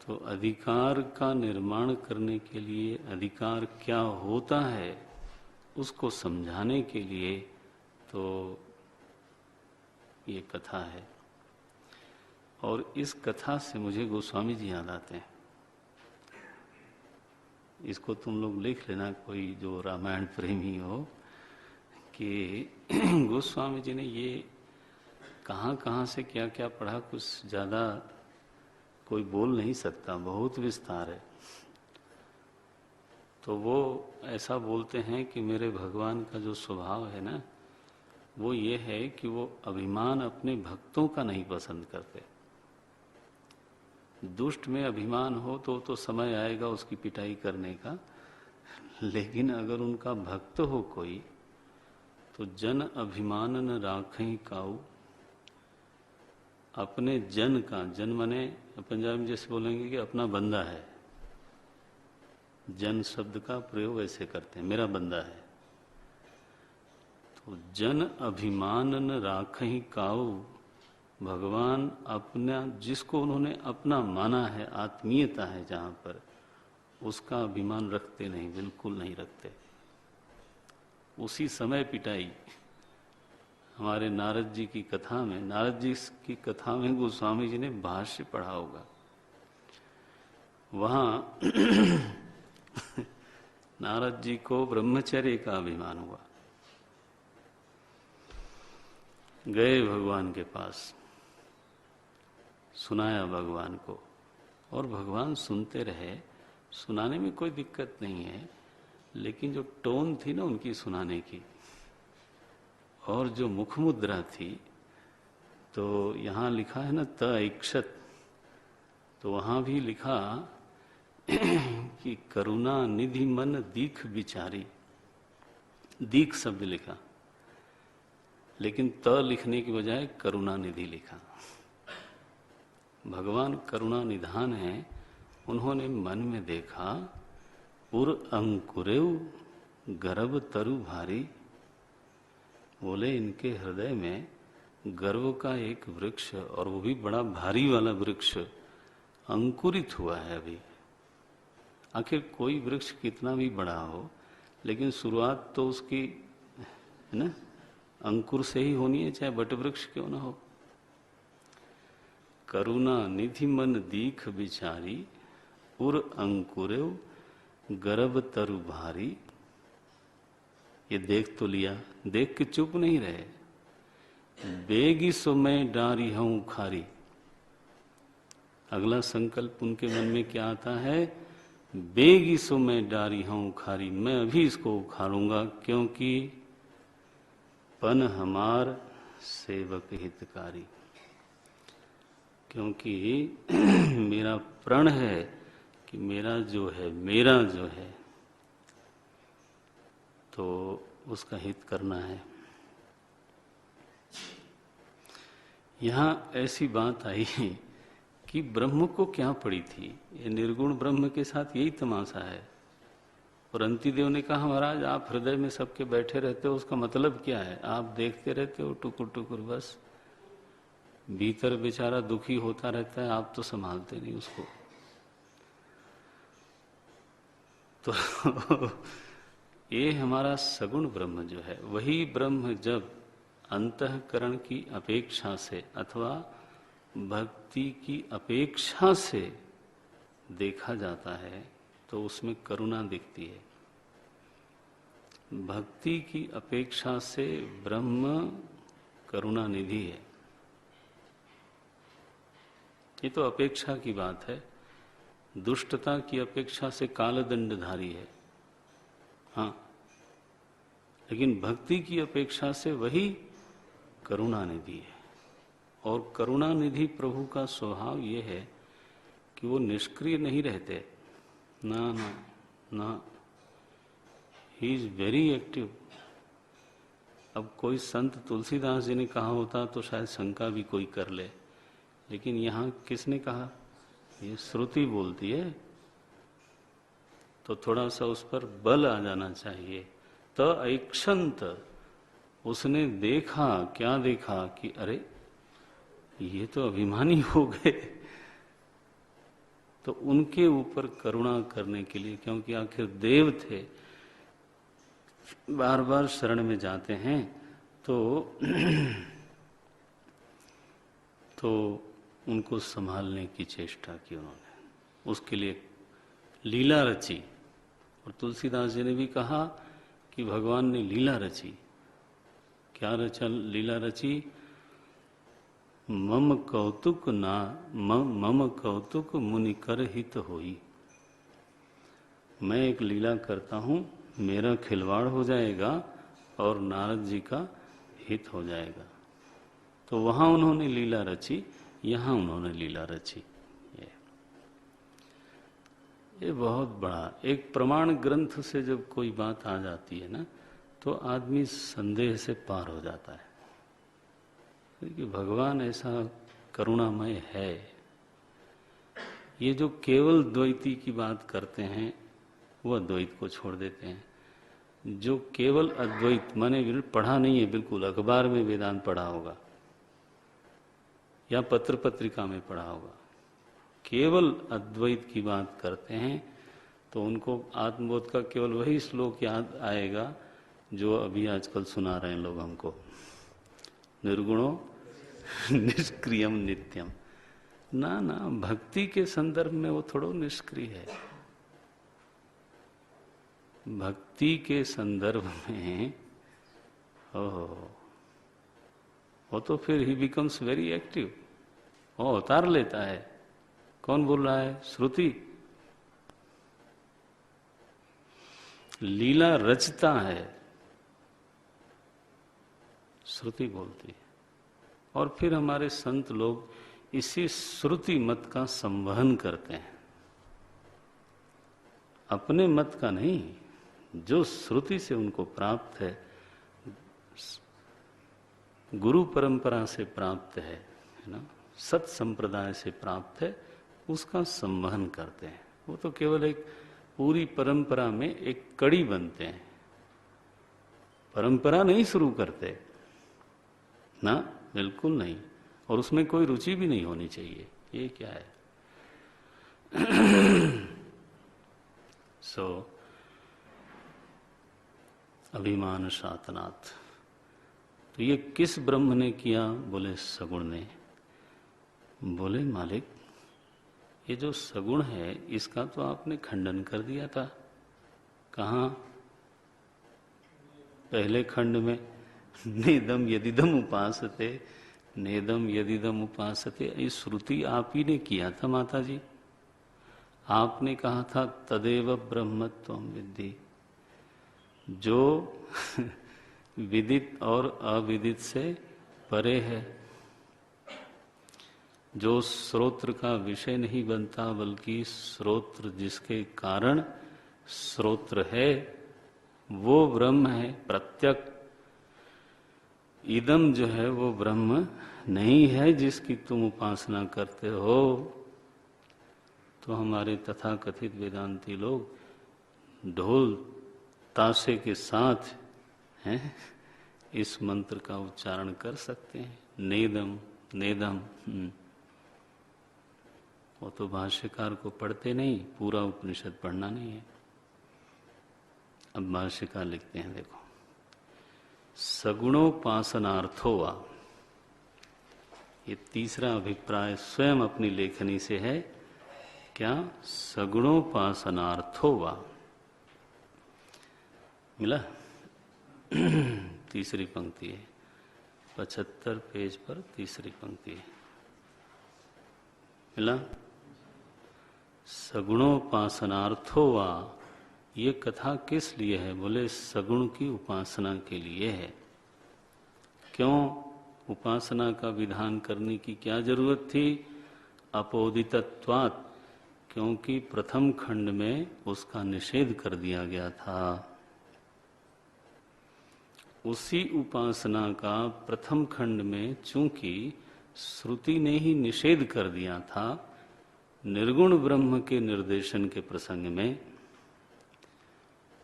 तो अधिकार का निर्माण करने के लिए अधिकार क्या होता है उसको समझाने के लिए तो ये कथा है। और इस कथा से मुझे गोस्वामी जी याद आते हैं। इसको तुम लोग लिख लेना, कोई जो रामायण प्रेमी हो, कि गोस्वामी जी ने ये कहाँ कहाँ से क्या क्या पढ़ा, कुछ ज़्यादा कोई बोल नहीं सकता, बहुत विस्तार है। तो वो ऐसा बोलते हैं कि मेरे भगवान का जो स्वभाव है ना, वो ये है कि वो अभिमान अपने भक्तों का नहीं पसंद करते। दुष्ट में अभिमान हो तो समय आएगा उसकी पिटाई करने का, लेकिन अगर उनका भक्त हो कोई तो जन अभिमान न राखें काऊ। अपने जन का, जन माने पंजाबी में जैसे बोलेंगे कि अपना बंदा है, जन शब्द का प्रयोग ऐसे करते हैं, मेरा बंदा है। तो जन अभिमान न राखें काऊ, भगवान अपना, जिसको उन्होंने अपना माना है, आत्मीयता है जहां पर, उसका अभिमान रखते नहीं, बिल्कुल नहीं रखते। उसी समय पिटाई। हमारे नारद जी की कथा में, नारद जी की कथा में गोस्वामी जी ने भाष्य पढ़ा होगा, वहां नारद जी को ब्रह्मचर्य का अभिमान हुआ। गए भगवान के पास, सुनाया भगवान को, और भगवान सुनते रहे। सुनाने में कोई दिक्कत नहीं है, लेकिन जो टोन थी ना उनकी सुनाने की, और जो मुख मुद्रा थी, तो यहाँ लिखा है ना त इक्षत, तो वहाँ भी लिखा कि करुणा निधि मन दीख विचारी, दीख शब्द लिखा, लेकिन त लिखने की बजाय करुणा निधि लिखा। भगवान करुणा निधान है। उन्होंने मन में देखा, पुर अंकुरेव गर्भ तरु भारी, बोले इनके हृदय में गर्व का एक वृक्ष, और वो भी बड़ा भारी वाला वृक्ष, अंकुरित हुआ है अभी। आखिर कोई वृक्ष कितना भी बड़ा हो, लेकिन शुरुआत तो उसकी है ना अंकुर से ही होनी है, चाहे बट वृक्ष क्यों ना हो। करुणा निधि मन दीख विचारी, उर अंकुरेव गर्भ तरु भारी। ये देख तो लिया, देख के चुप नहीं रहे। बेगी सो मैं डारी हूं खारी। अगला संकल्प उनके मन में क्या आता है? बेगी सो मैं डारी हूं खारी, मैं अभी इसको उखाड़ूंगा, क्योंकि पन हमार सेवक हितकारी, क्योंकि मेरा प्रण है कि मेरा जो है तो उसका हित करना है। यहाँ ऐसी बात आई कि ब्रह्म को क्या पड़ी थी, ये निर्गुण ब्रह्म के साथ यही तमाशा है। और अंतिदेव ने कहा, महाराज आप हृदय में सबके बैठे रहते हो, उसका मतलब क्या है? आप देखते रहते हो टुकुर टुकुर, बस भीतर बेचारा दुखी होता रहता है, आप तो संभालते नहीं उसको। तो ये हमारा सगुण ब्रह्म जो है, वही ब्रह्म जब अंतःकरण की अपेक्षा से अथवा भक्ति की अपेक्षा से देखा जाता है तो उसमें करुणा दिखती है। भक्ति की अपेक्षा से ब्रह्म करुणा निधि है। ये तो अपेक्षा की बात है। दुष्टता की अपेक्षा से कालदंडधारी है, हाँ, लेकिन भक्ति की अपेक्षा से वही करुणा निधि है। और करुणा निधि प्रभु का स्वभाव ये है कि वो निष्क्रिय नहीं रहते, ना ना ना, ही इज वेरी एक्टिव। अब कोई संत तुलसीदास जी ने कहा होता तो शायद शंका भी कोई कर ले, लेकिन यहाँ किसने कहा? ये श्रुति बोलती है, तो थोड़ा सा उस पर बल आ जाना चाहिए। त ऐक्षंत, उसने देखा, क्या देखा कि अरे ये तो अभिमानी हो गए, तो उनके ऊपर करुणा करने के लिए, क्योंकि आखिर देव थे, बार बार शरण में जाते हैं, तो उनको संभालने की चेष्टा की उन्होंने, उसके लिए लीला रची। और तुलसीदास जी ने भी कहा कि भगवान ने लीला रची। क्या रचा? लीला रची, मम कौतुक मम कौतुक मुनि कर हित होई। मैं एक लीला करता हूँ, मेरा खिलवाड़ हो जाएगा और नारद जी का हित हो जाएगा। तो वहां उन्होंने लीला रची, यहां उन्होंने लीला रची। ये बहुत बड़ा एक प्रमाण ग्रंथ से जब कोई बात आ जाती है ना, तो आदमी संदेह से पार हो जाता है, क्योंकि भगवान ऐसा करुणामय है। ये जो केवल द्वैती की बात करते हैं वो अद्वैत को छोड़ देते हैं। जो केवल अद्वैत, माने पढ़ा नहीं है बिल्कुल, अखबार में वेदांत पढ़ा होगा या पत्र पत्रिका में पढ़ा होगा, केवल अद्वैत की बात करते हैं, तो उनको आत्मबोध का केवल वही श्लोक याद आएगा जो अभी आजकल सुना रहे हैं लोग हमको, निर्गुणो निष्क्रियम नित्यम। ना ना, भक्ति के संदर्भ में वो थोड़ा निष्क्रिय है। भक्ति के संदर्भ में वो तो फिर ही बिकम्स वेरी एक्टिव, वो अवतार लेता है। कौन बोल रहा है? श्रुति। लीला रचता है, श्रुति बोलती है। और फिर हमारे संत लोग इसी श्रुति मत का संवहन करते हैं, अपने मत का नहीं, जो श्रुति से उनको प्राप्त है, गुरु परंपरा से प्राप्त है ना, सत संप्रदाय से प्राप्त है, उसका संवहन करते हैं। वो तो केवल एक पूरी परंपरा में एक कड़ी बनते हैं, परंपरा नहीं शुरू करते ना, बिल्कुल नहीं। और उसमें कोई रुचि भी नहीं होनी चाहिए। ये क्या है? अभिमान शातनाथ। तो ये किस ब्रह्म ने किया? बोले सगुण ने। बोले मालिक, ये जो सगुण है इसका तो आपने खंडन कर दिया था। कहाँ? पहले खंड में, नेदम यदिदम उपासते, नेदम यदिदम उपासते। ये श्रुति आप ही ने किया था माता जी। आपने कहा था तदेव ब्रह्मत्वम विद्धि, जो विदित और अविदित से परे है, जो श्रोत्र का विषय नहीं बनता, बल्कि श्रोत्र जिसके कारण श्रोत्र है वो ब्रह्म है। प्रत्यक इदम जो है वो ब्रह्म नहीं है जिसकी तुम उपासना करते हो। तो हमारे तथाकथित वेदांती लोग ढोल ताशे के साथ हैं इस मंत्र का उच्चारण कर सकते हैं, नेदम नेदम। वो तो भाष्यकार को पढ़ते नहीं, पूरा उपनिषद पढ़ना नहीं है। अब भाष्यकार लिखते हैं, देखो, सगुणोपासनार्थो वा, ये तीसरा अभिप्राय स्वयं अपनी लेखनी से है। क्या? सगुणोपासनार्थो वा। मिला? तीसरी पंक्ति है, 75 पेज पर तीसरी पंक्ति है। मिला? सगुणोपासनार्थो वा। ये कथा किस लिए है? बोले सगुण की उपासना के लिए है। क्यों उपासना का विधान करने की क्या जरूरत थी? अपोदितत्वात्, क्योंकि प्रथम खंड में उसका निषेध कर दिया गया था। उसी उपासना का प्रथम खंड में चूंकि श्रुति ने ही निषेध कर दिया था निर्गुण ब्रह्म के निर्देशन के प्रसंग में,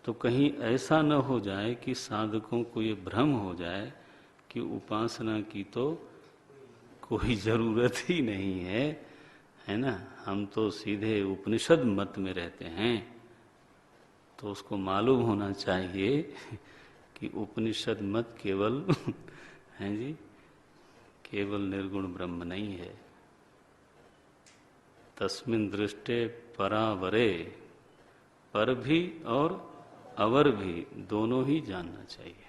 तो कहीं ऐसा न हो जाए कि साधकों को ये भ्रम हो जाए कि उपासना की तो कोई जरूरत ही नहीं है, है ना। हम तो सीधे उपनिषद मत में रहते हैं, तो उसको मालूम होना चाहिए कि उपनिषद मत केवल हैं जी, केवल निर्गुण ब्रह्म नहीं है। तस्मिन् दृष्टे परावरे, पर भी और अवर भी दोनों ही जानना चाहिए।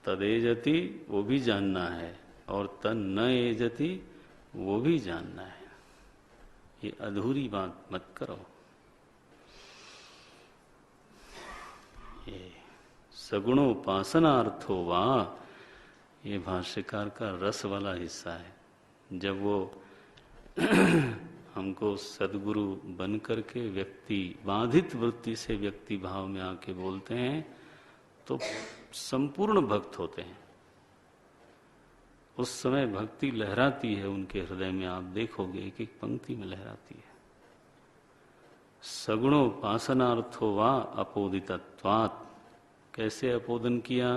तदेजति वो भी जानना है, और तन न एजति वो भी जानना है। ये अधूरी बात मत करो। ये सगुणोपासनार्थो वा, ये भाष्यकार का रस वाला हिस्सा है। जब वो हमको सद्गुरु बन करके व्यक्ति बाधित वृत्ति से व्यक्ति भाव में आके बोलते हैं, तो संपूर्ण भक्त होते हैं। उस समय भक्ति लहराती है उनके हृदय में, आप देखोगे एक एक पंक्ति में लहराती है। सगुणोपासनार्थो वा अपोदितत्वात्, कैसे अपोदन किया?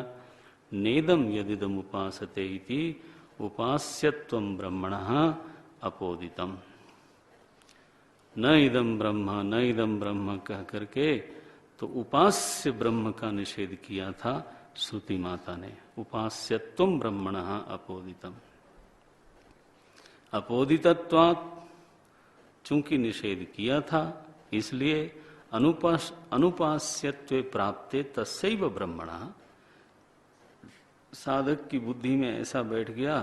नेदम यदिदम उपासते इति उपास्यत्वं ब्रह्मणः अपोदितम। न इदम ब्रह्म न इदम ब्रह्म कह करके तो उपास्य ब्रह्म का निषेध किया था श्रुति माता ने। उपास्यत्वं ब्रह्मणः अपोदितम। अपोदितत्वात् चूंकि निषेध किया था, इसलिए अनुपास्यत्वे प्राप्ते तस्यैव ब्रह्मणः, साधक की बुद्धि में ऐसा बैठ गया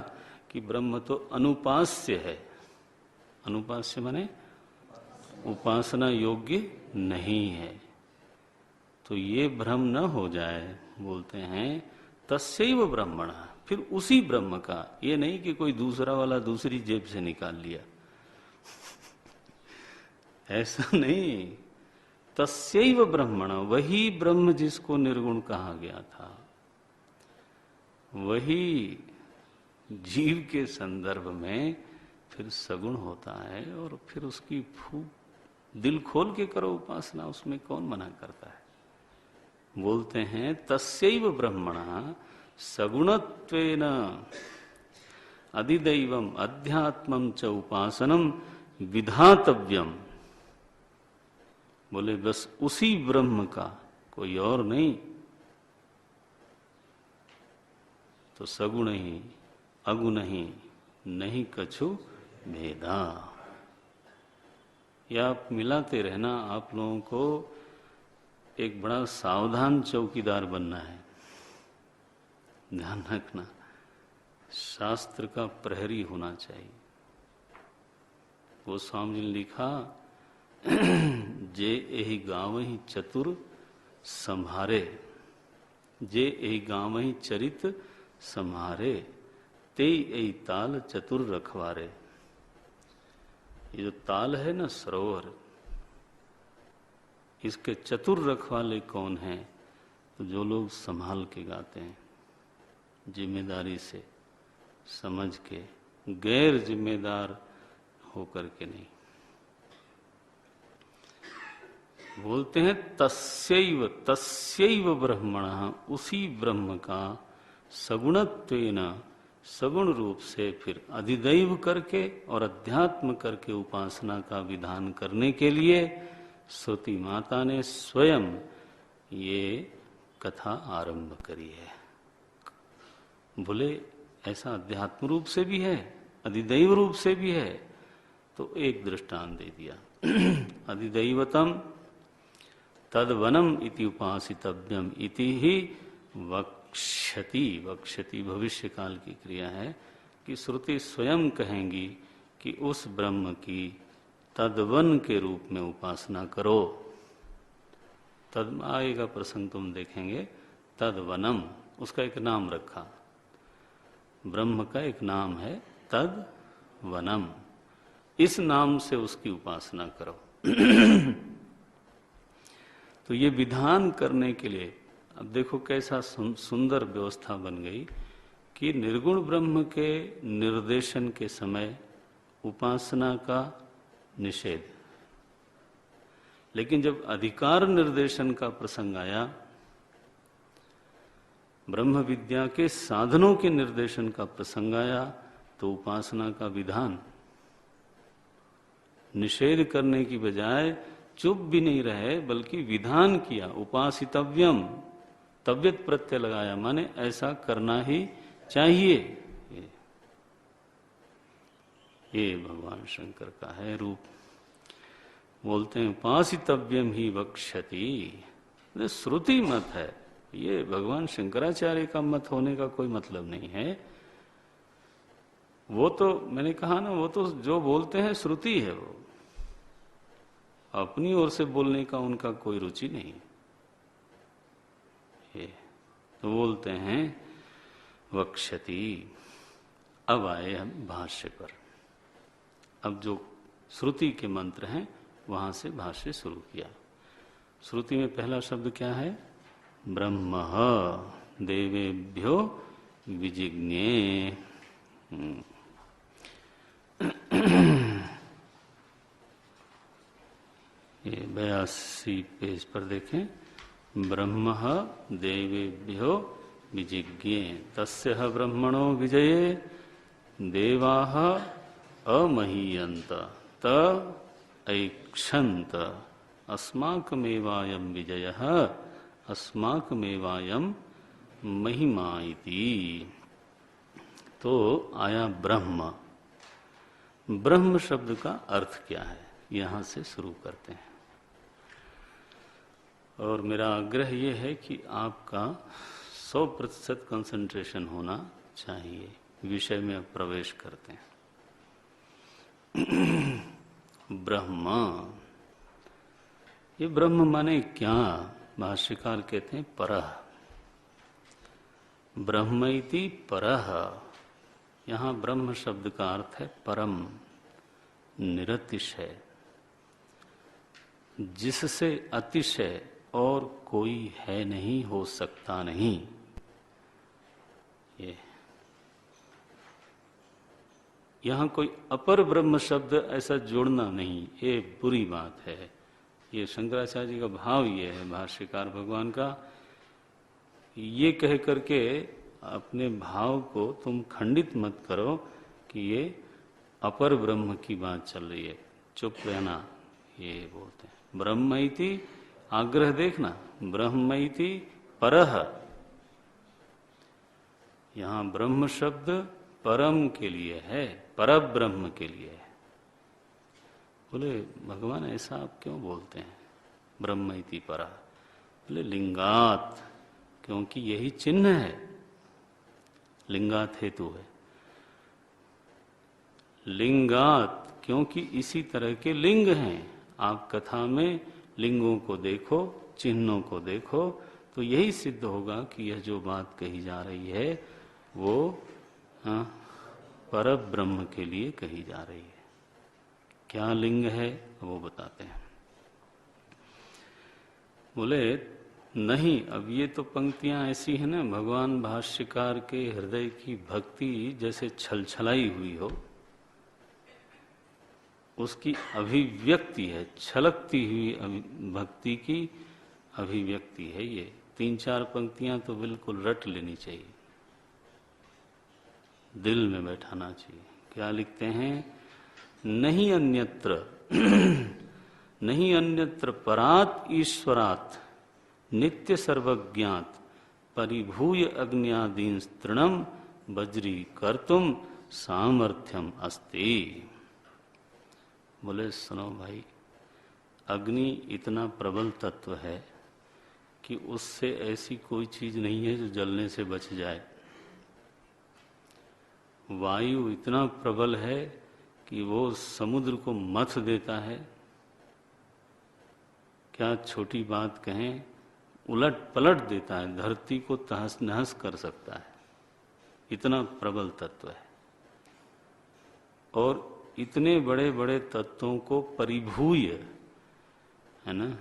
कि ब्रह्म तो अनुपास्य है। अनुपास्य माने उपासना योग्य नहीं है। तो ये भ्रम न हो जाए, बोलते हैं तस्यैव ब्रह्मण, फिर उसी ब्रह्म का, ये नहीं कि कोई दूसरा वाला दूसरी जेब से निकाल लिया ऐसा नहीं। तस्यैव ब्रह्मण, वही ब्रह्म जिसको निर्गुण कहा गया था, वही जीव के संदर्भ में फिर सगुण होता है। और फिर उसकी दिल खोल के करो उपासना, उसमें कौन मना करता है। बोलते हैं तस्यैव ब्रह्मणः सगुणत्वेन अधिदैवम अध्यात्मं च उपासनम विधातव्यम। बोले बस उसी ब्रह्म का, कोई और नहीं। तो सगुण ही अगुण ही नहीं कछु भेदा। या आप मिलाते रहना। आप लोगों को एक बड़ा सावधान चौकीदार बनना है, ध्यान रखना। शास्त्र का प्रहरी होना चाहिए। गोस्वामी जी ने लिखा, जे एहि गावहि चतुर संभारे, जे एहि गावहि चरित संभारे, ते एहि ताल चतुर रखवारे। ये जो ताल है ना, सरोवर, इसके चतुर रखवाले कौन हैं? तो जो लोग संभाल के गाते हैं, जिम्मेदारी से, समझ के, गैर जिम्मेदार होकर के नहीं। बोलते हैं तस्यैव तस्यैव ब्रह्मणः, उसी ब्रह्म का सगुणत्वेन, सगुण रूप से फिर अधिदैव करके और अध्यात्म करके उपासना का विधान करने के लिए श्रुति माता ने स्वयं ये कथा आरंभ करी है। बोले ऐसा अध्यात्म रूप से भी है, अधिदैव रूप से भी है। तो एक दृष्टांत दे दिया, अधिदैवतम तद्वनम इति उपासितव्यम इति ही वक्ष्यति। वक्ष्यति भविष्य काल की क्रिया है कि श्रुति स्वयं कहेंगी कि उस ब्रह्म की तद्वन के रूप में उपासना करो। तद आएगा प्रसंग, तुम देखेंगे। तद्वनम, उसका एक नाम रखा, ब्रह्म का एक नाम है तद्वनम। इस नाम से उसकी उपासना करो। तो ये विधान करने के लिए अब देखो कैसा सुंदर व्यवस्था बन गई कि निर्गुण ब्रह्म के निर्देशन के समय उपासना का निषेध, लेकिन जब अधिकार निर्देशन का प्रसंग आया, ब्रह्म विद्या के साधनों के निर्देशन का प्रसंग आया, तो उपासना का विधान। निषेध करने की बजाय चुप भी नहीं रहे, बल्कि विधान किया, उपासितव्यम, तव्यत प्रत्यय लगाया, माने ऐसा करना ही चाहिए। ये भगवान शंकर का है रूप। बोलते हैं उपासितव्यम ही वक्ष्यति, श्रुति मत है ये, भगवान शंकराचार्य का मत होने का कोई मतलब नहीं है। वो तो मैंने कहा ना, वो तो जो बोलते हैं श्रुति है, वो अपनी ओर से बोलने का उनका कोई रुचि नहीं। ये तो बोलते हैं वक्ष्यति। अब आए हम भाष्य पर। अब जो श्रुति के मंत्र हैं वहां से भाष्य शुरू किया। श्रुति में पहला शब्द क्या है? ब्रह्म देवेभ्यो विजिज्ञे। ये 82 पेज पर देखें। ब्रह्म देवेभ्यो विजिज्ञे तस्य ब्रह्मणो विजये देवाः अमहीयन्त त ऐक्षन्त अस्माकमेवायं विजयः अस्माकमेवायं महिमा इति। तो आया ब्रह्म। ब्रह्म शब्द का अर्थ क्या है, यहां से शुरू करते हैं। और मेरा आग्रह यह है कि आपका 100% कंसंट्रेशन होना चाहिए। विषय में अब प्रवेश करते हैं। ब्रह्म, ये ब्रह्म माने क्या? भाष्यकार कहते हैं परः। ब्रह्म इति परः। यहां ब्रह्म शब्द का अर्थ है परम, निरतिशय, जिससे अतिशय और कोई है नहीं, हो सकता नहीं। ये यहां कोई अपर ब्रह्म शब्द ऐसा जोड़ना नहीं, ये बुरी बात है। ये शंकराचार्य जी का भाव ये है, भाष्यकार भगवान का, ये कह करके अपने भाव को तुम खंडित मत करो कि ये अपर ब्रह्म की बात चल रही है, चुप रहना। ये बोलते हैं ब्रह्म इति, आग्रह देखना, ब्रह्म इति परः। यहां ब्रह्म शब्द परम के लिए है, परब्रह्म के लिए है। बोले भगवान ऐसा आप क्यों बोलते हैं, ब्रह्म इति परः? बोले लिंगात, क्योंकि यही चिन्ह है, लिंगात हेतु है। लिंगात, क्योंकि इसी तरह के लिंग हैं। आप कथा में लिंगों को देखो, चिन्हों को देखो, तो यही सिद्ध होगा कि यह जो बात कही जा रही है वो परब्रह्म के लिए कही जा रही है। क्या लिंग है वो बताते हैं। बोले नहीं, अब ये तो पंक्तियां ऐसी है ना, भगवान भाष्यकार के हृदय की भक्ति जैसे छलछलाई हुई हो, उसकी अभिव्यक्ति है, छलकती हुई भक्ति की अभिव्यक्ति है। ये 3-4 पंक्तियां तो बिल्कुल रट लेनी चाहिए, दिल में बैठाना चाहिए। क्या लिखते हैं? नहीं अन्यत्र नहीं अन्यत्र परात ईश्वरात् नित्य सर्वज्ञात परिभूय अग्न्यादीन तृणम बज्री कर्तुम सामर्थ्यम अस्ति। बोले सुनो भाई, अग्नि इतना प्रबल तत्व है कि उससे ऐसी कोई चीज नहीं है जो जलने से बच जाए। वायु इतना प्रबल है कि वो समुद्र को मथ देता है। क्या छोटी बात कहें, उलट पलट देता है, धरती को तहस नहस कर सकता है, इतना प्रबल तत्व है। और इतने बड़े बड़े तत्वों को परिभूय, है ना,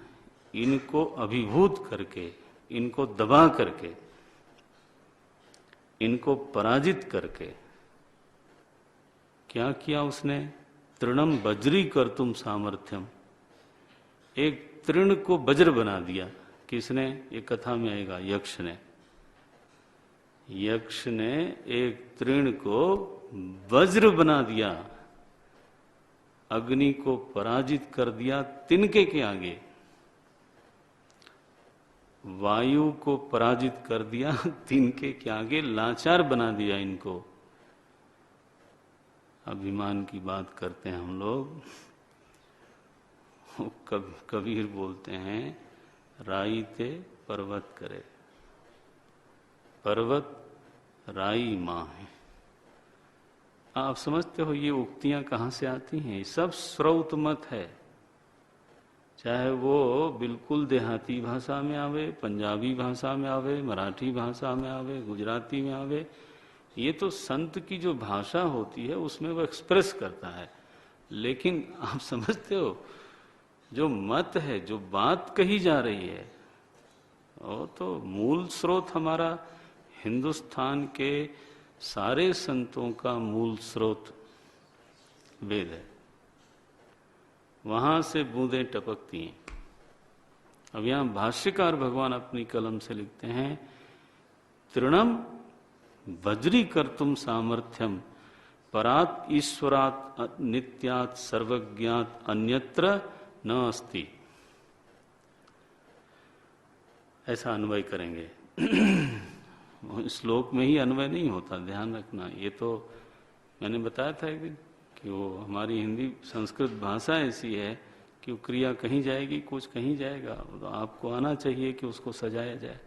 इनको अभिभूत करके, इनको दबा करके, इनको पराजित करके क्या किया उसने? तृणम बज्री कर्तुम सामर्थ्यम, एक तृण को वज्र बना दिया। किसने? ये कथा में आएगा, यक्ष ने। यक्ष ने एक तृण को वज्र बना दिया। अग्नि को पराजित कर दिया तिनके के आगे, वायु को पराजित कर दिया तिनके के आगे, लाचार बना दिया इनको। अभिमान की बात करते हैं हम लोग। कबीर बोलते हैं राई ते पर्वत करे, पर्वत राई माँ है। आप समझते हो ये उक्तियां कहाँ से आती हैं? सब श्रौत मत है, चाहे वो बिल्कुल देहाती भाषा में आवे, पंजाबी भाषा में आवे, मराठी भाषा में आवे, गुजराती में आवे। ये तो संत की जो भाषा होती है उसमें वो एक्सप्रेस करता है। लेकिन आप समझते हो जो मत है, जो बात कही जा रही है, वो तो मूल स्रोत हमारा हिंदुस्तान के सारे संतों का मूल स्रोत वेद है। वहां से बूंदें टपकती हैं। अब यहां भाष्यकार भगवान अपनी कलम से लिखते हैं, तृणम वज्री कर्तुम सामर्थ्यम परात ईश्वरात नित्यात सर्वज्ञात अन्यत्र न अस्ति। ऐसा अन्वय करेंगे। श्लोक में ही अन्वय नहीं होता, ध्यान रखना। ये तो मैंने बताया था एक दिन कि वो हमारी हिंदी संस्कृत भाषा ऐसी है कि वो क्रिया कहीं जाएगी, कुछ कहीं जाएगा, तो आपको आना चाहिए कि उसको सजाया जाए।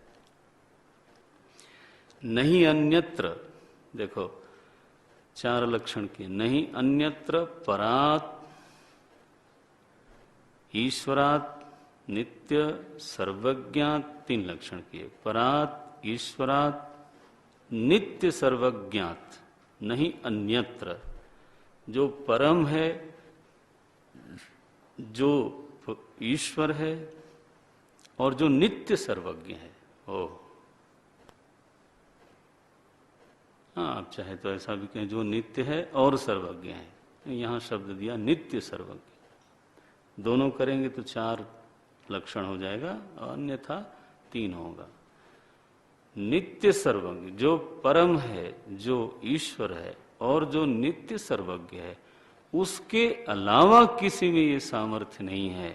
नहीं अन्यत्र, देखो 4 लक्षण के, नहीं अन्यत्र परात ईश्वरात नित्य सर्वज्ञात, 3 लक्षण किए। परात ईश्वरात नित्य सर्वज्ञात, नहीं अन्यत्र। जो परम है, जो ईश्वर है और जो नित्य सर्वज्ञ है, ओ हाँ, आप चाहे तो ऐसा भी कहें जो नित्य है और सर्वज्ञ है। यहां शब्द दिया नित्य सर्वज्ञ। दोनों करेंगे तो 4 लक्षण हो जाएगा, और अन्यथा 3 होगा। नित्य सर्वज्ञ, जो परम है, जो ईश्वर है और जो नित्य सर्वज्ञ है, उसके अलावा किसी में ये सामर्थ्य नहीं है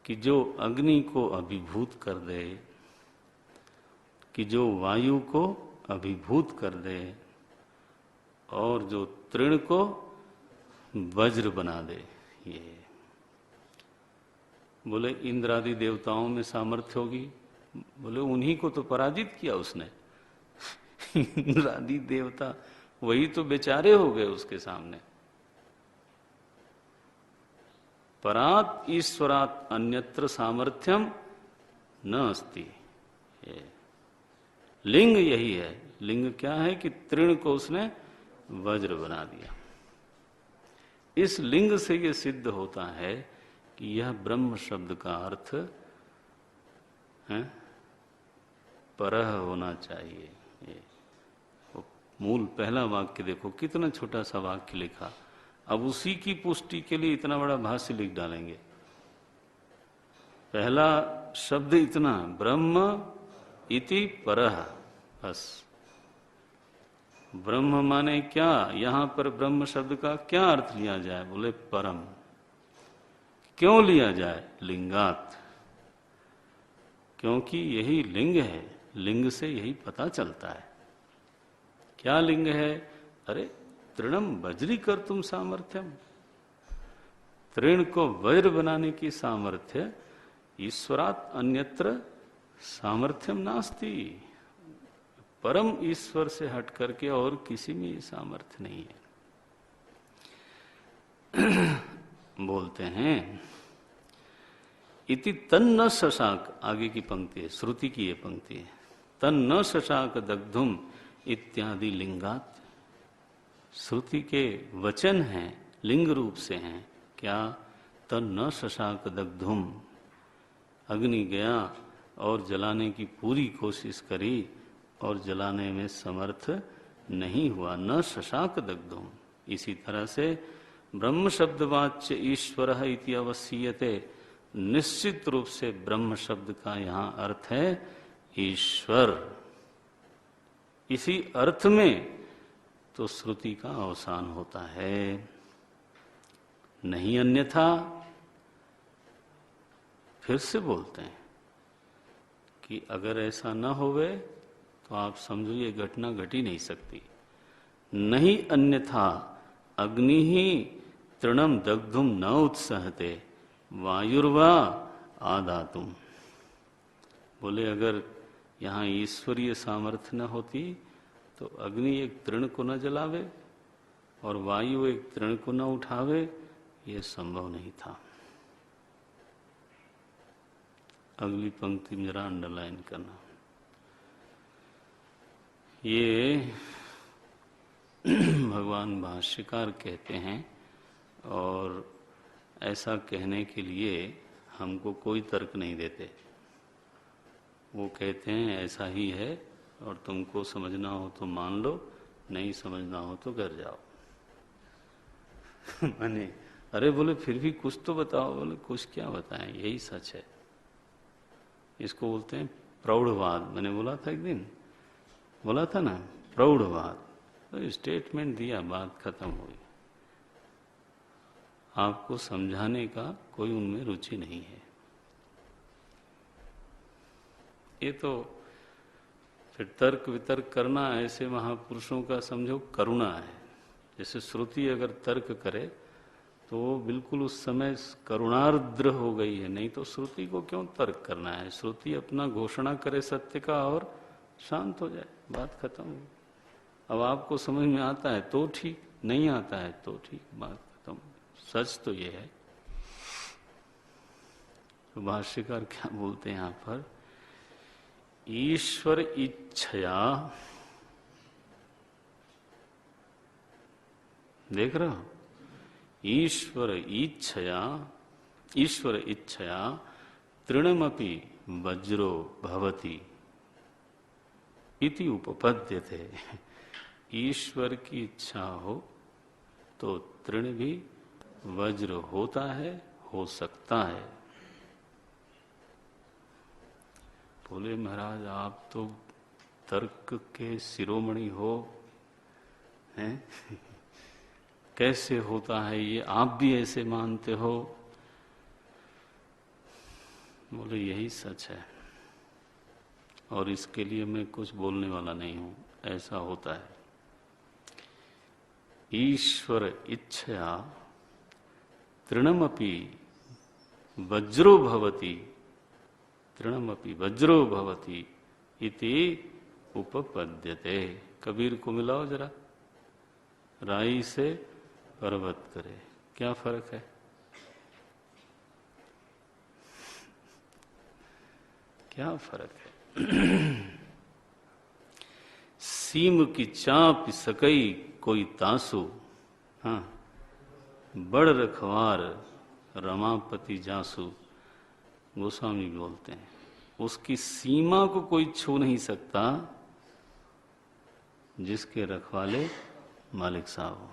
कि जो अग्नि को अभिभूत कर दे, कि जो वायु को अभिभूत कर दे, और जो तृण को वज्र बना दे। ये बोले इंद्रादि देवताओं में सामर्थ्य होगी, बोले उन्हीं को तो पराजित किया उसने। इंद्रादि देवता वही तो बेचारे हो गए उसके सामने। परात ईश्वरात अन्यत्र सामर्थ्यम न अस्ति। लिंग यही है। लिंग क्या है कि तृण को उसने वज्र बना दिया। इस लिंग से यह सिद्ध होता है कि यह ब्रह्म शब्द का अर्थ है परह होना चाहिए। ये मूल पहला वाक्य देखो, कितना छोटा सा वाक्य लिखा। अब उसी की पुष्टि के लिए इतना बड़ा भाष्य लिख डालेंगे। पहला शब्द इतना, ब्रह्म इति परह, बस। ब्रह्म माने क्या? यहां पर ब्रह्म शब्द का क्या अर्थ लिया जाए? बोले परम। क्यों लिया जाए? लिंगात, क्योंकि यही लिंग है। लिंग से यही पता चलता है। क्या लिंग है? अरे तृणम वज्री कर तुम सामर्थ्यम, तृण को वज्र बनाने की सामर्थ्य ईश्वरात अन्यत्र सामर्थ्यम नास्ति। परम ईश्वर से हट करके और किसी में ये सामर्थ्य नहीं है। बोलते हैं इति तन्न शशाक, आगे की पंक्ति है, श्रुति की ये पंक्ति है, तन्न शशाक दग्धुम इत्यादि लिंगात। श्रुति के वचन हैं, लिंग रूप से हैं। क्या? तन्न शशाक दग्धुम, अग्नि गया और जलाने की पूरी कोशिश करी और जलाने में समर्थ नहीं हुआ। न शशाक दग्धुम। इसी तरह से ब्रह्म शब्दवाच्य ईश्वर इति अवसीयते, निश्चित रूप से ब्रह्म शब्द का यहां अर्थ है ईश्वर। इसी अर्थ में तो श्रुति का अवसान होता है। नहीं अन्यथा, फिर से बोलते हैं कि अगर ऐसा न होवे तो आप समझो ये घटना घट ही नहीं सकती। नहीं अन्यथा अग्नि ही तृणम दग्धुम न उत्सहते वायुर्वा आदातुम। बोले अगर यहाँ ईश्वरीय सामर्थ्य न होती तो अग्नि एक तृण को न जलावे और वायु एक तृण को न उठावे, ये संभव नहीं था। अगली पंक्ति में जरा अंडरलाइन करना। ये भगवान भाष्यकार कहते हैं और ऐसा कहने के लिए हमको कोई तर्क नहीं देते। वो कहते हैं ऐसा ही है और तुमको समझना हो तो मान लो, नहीं समझना हो तो घर जाओ। मैंने अरे बोले फिर भी कुछ तो बताओ। बोले कुछ क्या बताएं, यही सच है। इसको बोलते हैं प्रौढ़वाद। मैंने बोला था एक दिन, बोला था ना प्रौढ़वाद। तो स्टेटमेंट दिया, बात खत्म हुई। आपको समझाने का कोई उनमें रुचि नहीं है। ये तो फिर तर्क वितर्क करना ऐसे महापुरुषों का समझो करुणा है। जैसे श्रुति अगर तर्क करे तो वो बिल्कुल उस समय करुणार्द्र हो गई है, नहीं तो श्रुति को क्यों तर्क करना है। श्रुति अपना घोषणा करे सत्य का और शांत हो जाए, बात खत्म हो। अब आपको समझ में आता है तो ठीक, नहीं आता है तो ठीक, बात खत्म। सच तो ये है। तो भाष्यकार क्या बोलते हैं यहाँ पर, ईश्वर इच्छया, देख रहे हो, ईश्वर इच्छया तृणमपि वज्रो भवति इति उपपद्यते। ईश्वर की इच्छा हो तो तृण भी वज्र होता है, हो सकता है। बोले महाराज आप तो तर्क के शिरोमणि हो, हैं? कैसे होता है ये, आप भी ऐसे मानते हो? बोले यही सच है और इसके लिए मैं कुछ बोलने वाला नहीं हूं, ऐसा होता है। ईश्वर इच्छया तृणमपि वज्रो भवति, तृणमपि वज्रो भवति इति उपपद्यते। कबीर को मिलाओ जरा, राई से पर्वत करे, क्या फर्क है? क्या फर्क है? सीम की चाप सकई कोई तासु, हाँ, बड़ रखवार रमापति जासु। गोस्वामी बोलते हैं उसकी सीमा को कोई छू नहीं सकता जिसके रखवाले मालिक साहब हो।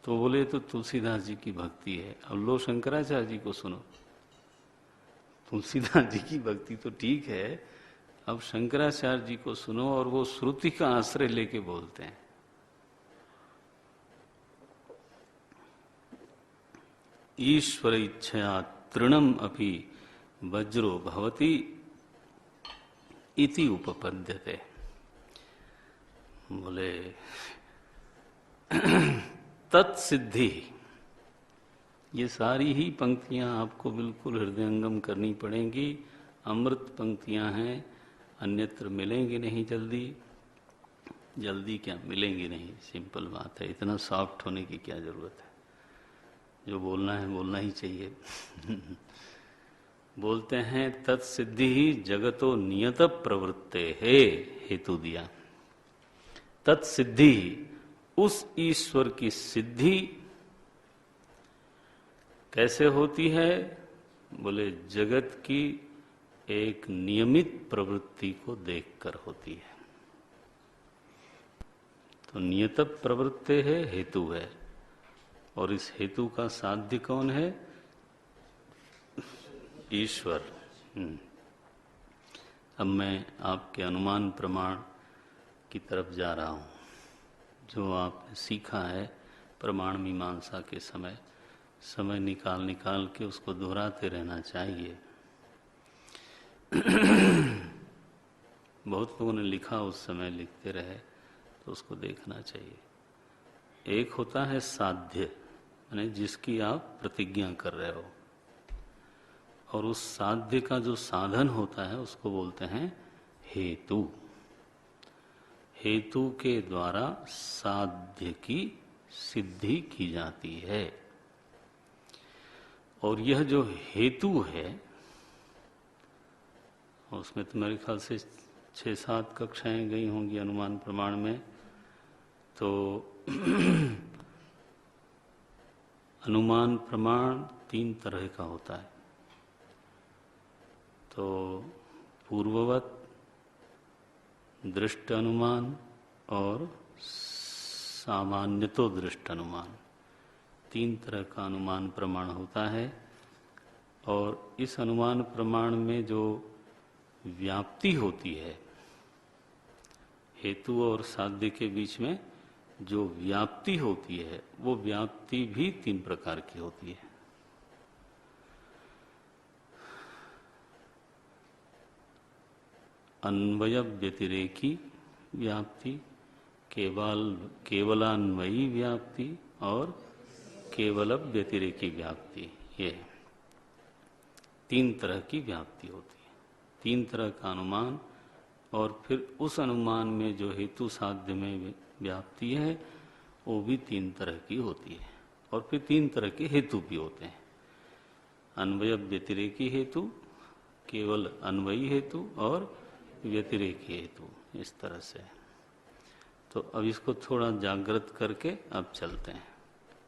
तो बोले तो तुलसीदास जी की भक्ति है। अब लो शंकराचार्य जी को सुनो। तुलसीदास जी की भक्ति तो ठीक है, अब शंकराचार्य जी को सुनो और वो श्रुति का आश्रय लेके बोलते हैं। ईश्वर इच्छया तृणम अपि वज्रो भवति इति उपपद्यते। बोले तत्सिद्धि, ये सारी ही पंक्तियां आपको बिल्कुल हृदयंगम करनी पड़ेंगी। अमृत पंक्तियां हैं, अन्यत्र मिलेंगी नहीं जल्दी। जल्दी क्या, मिलेंगी नहीं, सिंपल बात है। इतना सॉफ्ट होने की क्या जरूरत है, जो बोलना है बोलना ही चाहिए। बोलते हैं तत्सिद्धि ही जगतो नियत प्रवृत्ते है, हेतु दिया। तत्सिद्धि, उस ईश्वर की सिद्धि कैसे होती है? बोले जगत की एक नियमित प्रवृत्ति को देखकर होती है। तो नियत प्रवृत्ति है, हेतु है, और इस हेतु का साध्य कौन है? ईश्वर। अब मैं आपके अनुमान प्रमाण की तरफ जा रहा हूं। जो आपने सीखा है प्रमाण मीमांसा के समय समय निकाल के उसको दोहराते रहना चाहिए। बहुत लोगों ने लिखा, उस समय लिखते रहे, तो उसको देखना चाहिए। एक होता है साध्य, यानी जिसकी आप प्रतिज्ञा कर रहे हो, और उस साध्य का जो साधन होता है उसको बोलते हैं हेतु। हेतु के द्वारा साध्य की सिद्धि की जाती है। और यह जो हेतु है, उसमें तो मेरे ख्याल से 6-7 कक्षाएं गई होंगी अनुमान प्रमाण में। तो अनुमान प्रमाण 3 तरह का होता है। तो पूर्ववत, दृष्ट अनुमान और सामान्यतो दृष्ट अनुमान, 3 तरह का अनुमान प्रमाण होता है। और इस अनुमान प्रमाण में जो व्याप्ति होती है, हेतु और साध्य के बीच में जो व्याप्ति होती है, वो व्याप्ति भी 3 प्रकार की होती है। अन्वय व्यतिरेकी व्याप्ति, केवलान्वयी व्याप्ति और केवल व्यतिरेकी व्याप्ति, ये 3 तरह की व्याप्ति होती है। 3 तरह का अनुमान, और फिर उस अनुमान में जो हेतु साध्य में व्याप्ति है वो भी 3 तरह की होती है। और फिर 3 तरह के हेतु भी होते हैं, अन्वय व्यतिरेकी हेतु, केवल अन्वयी हेतु और व्यतिरेकी हेतु, इस तरह से। तो अब इसको थोड़ा जागृत करके अब चलते हैं।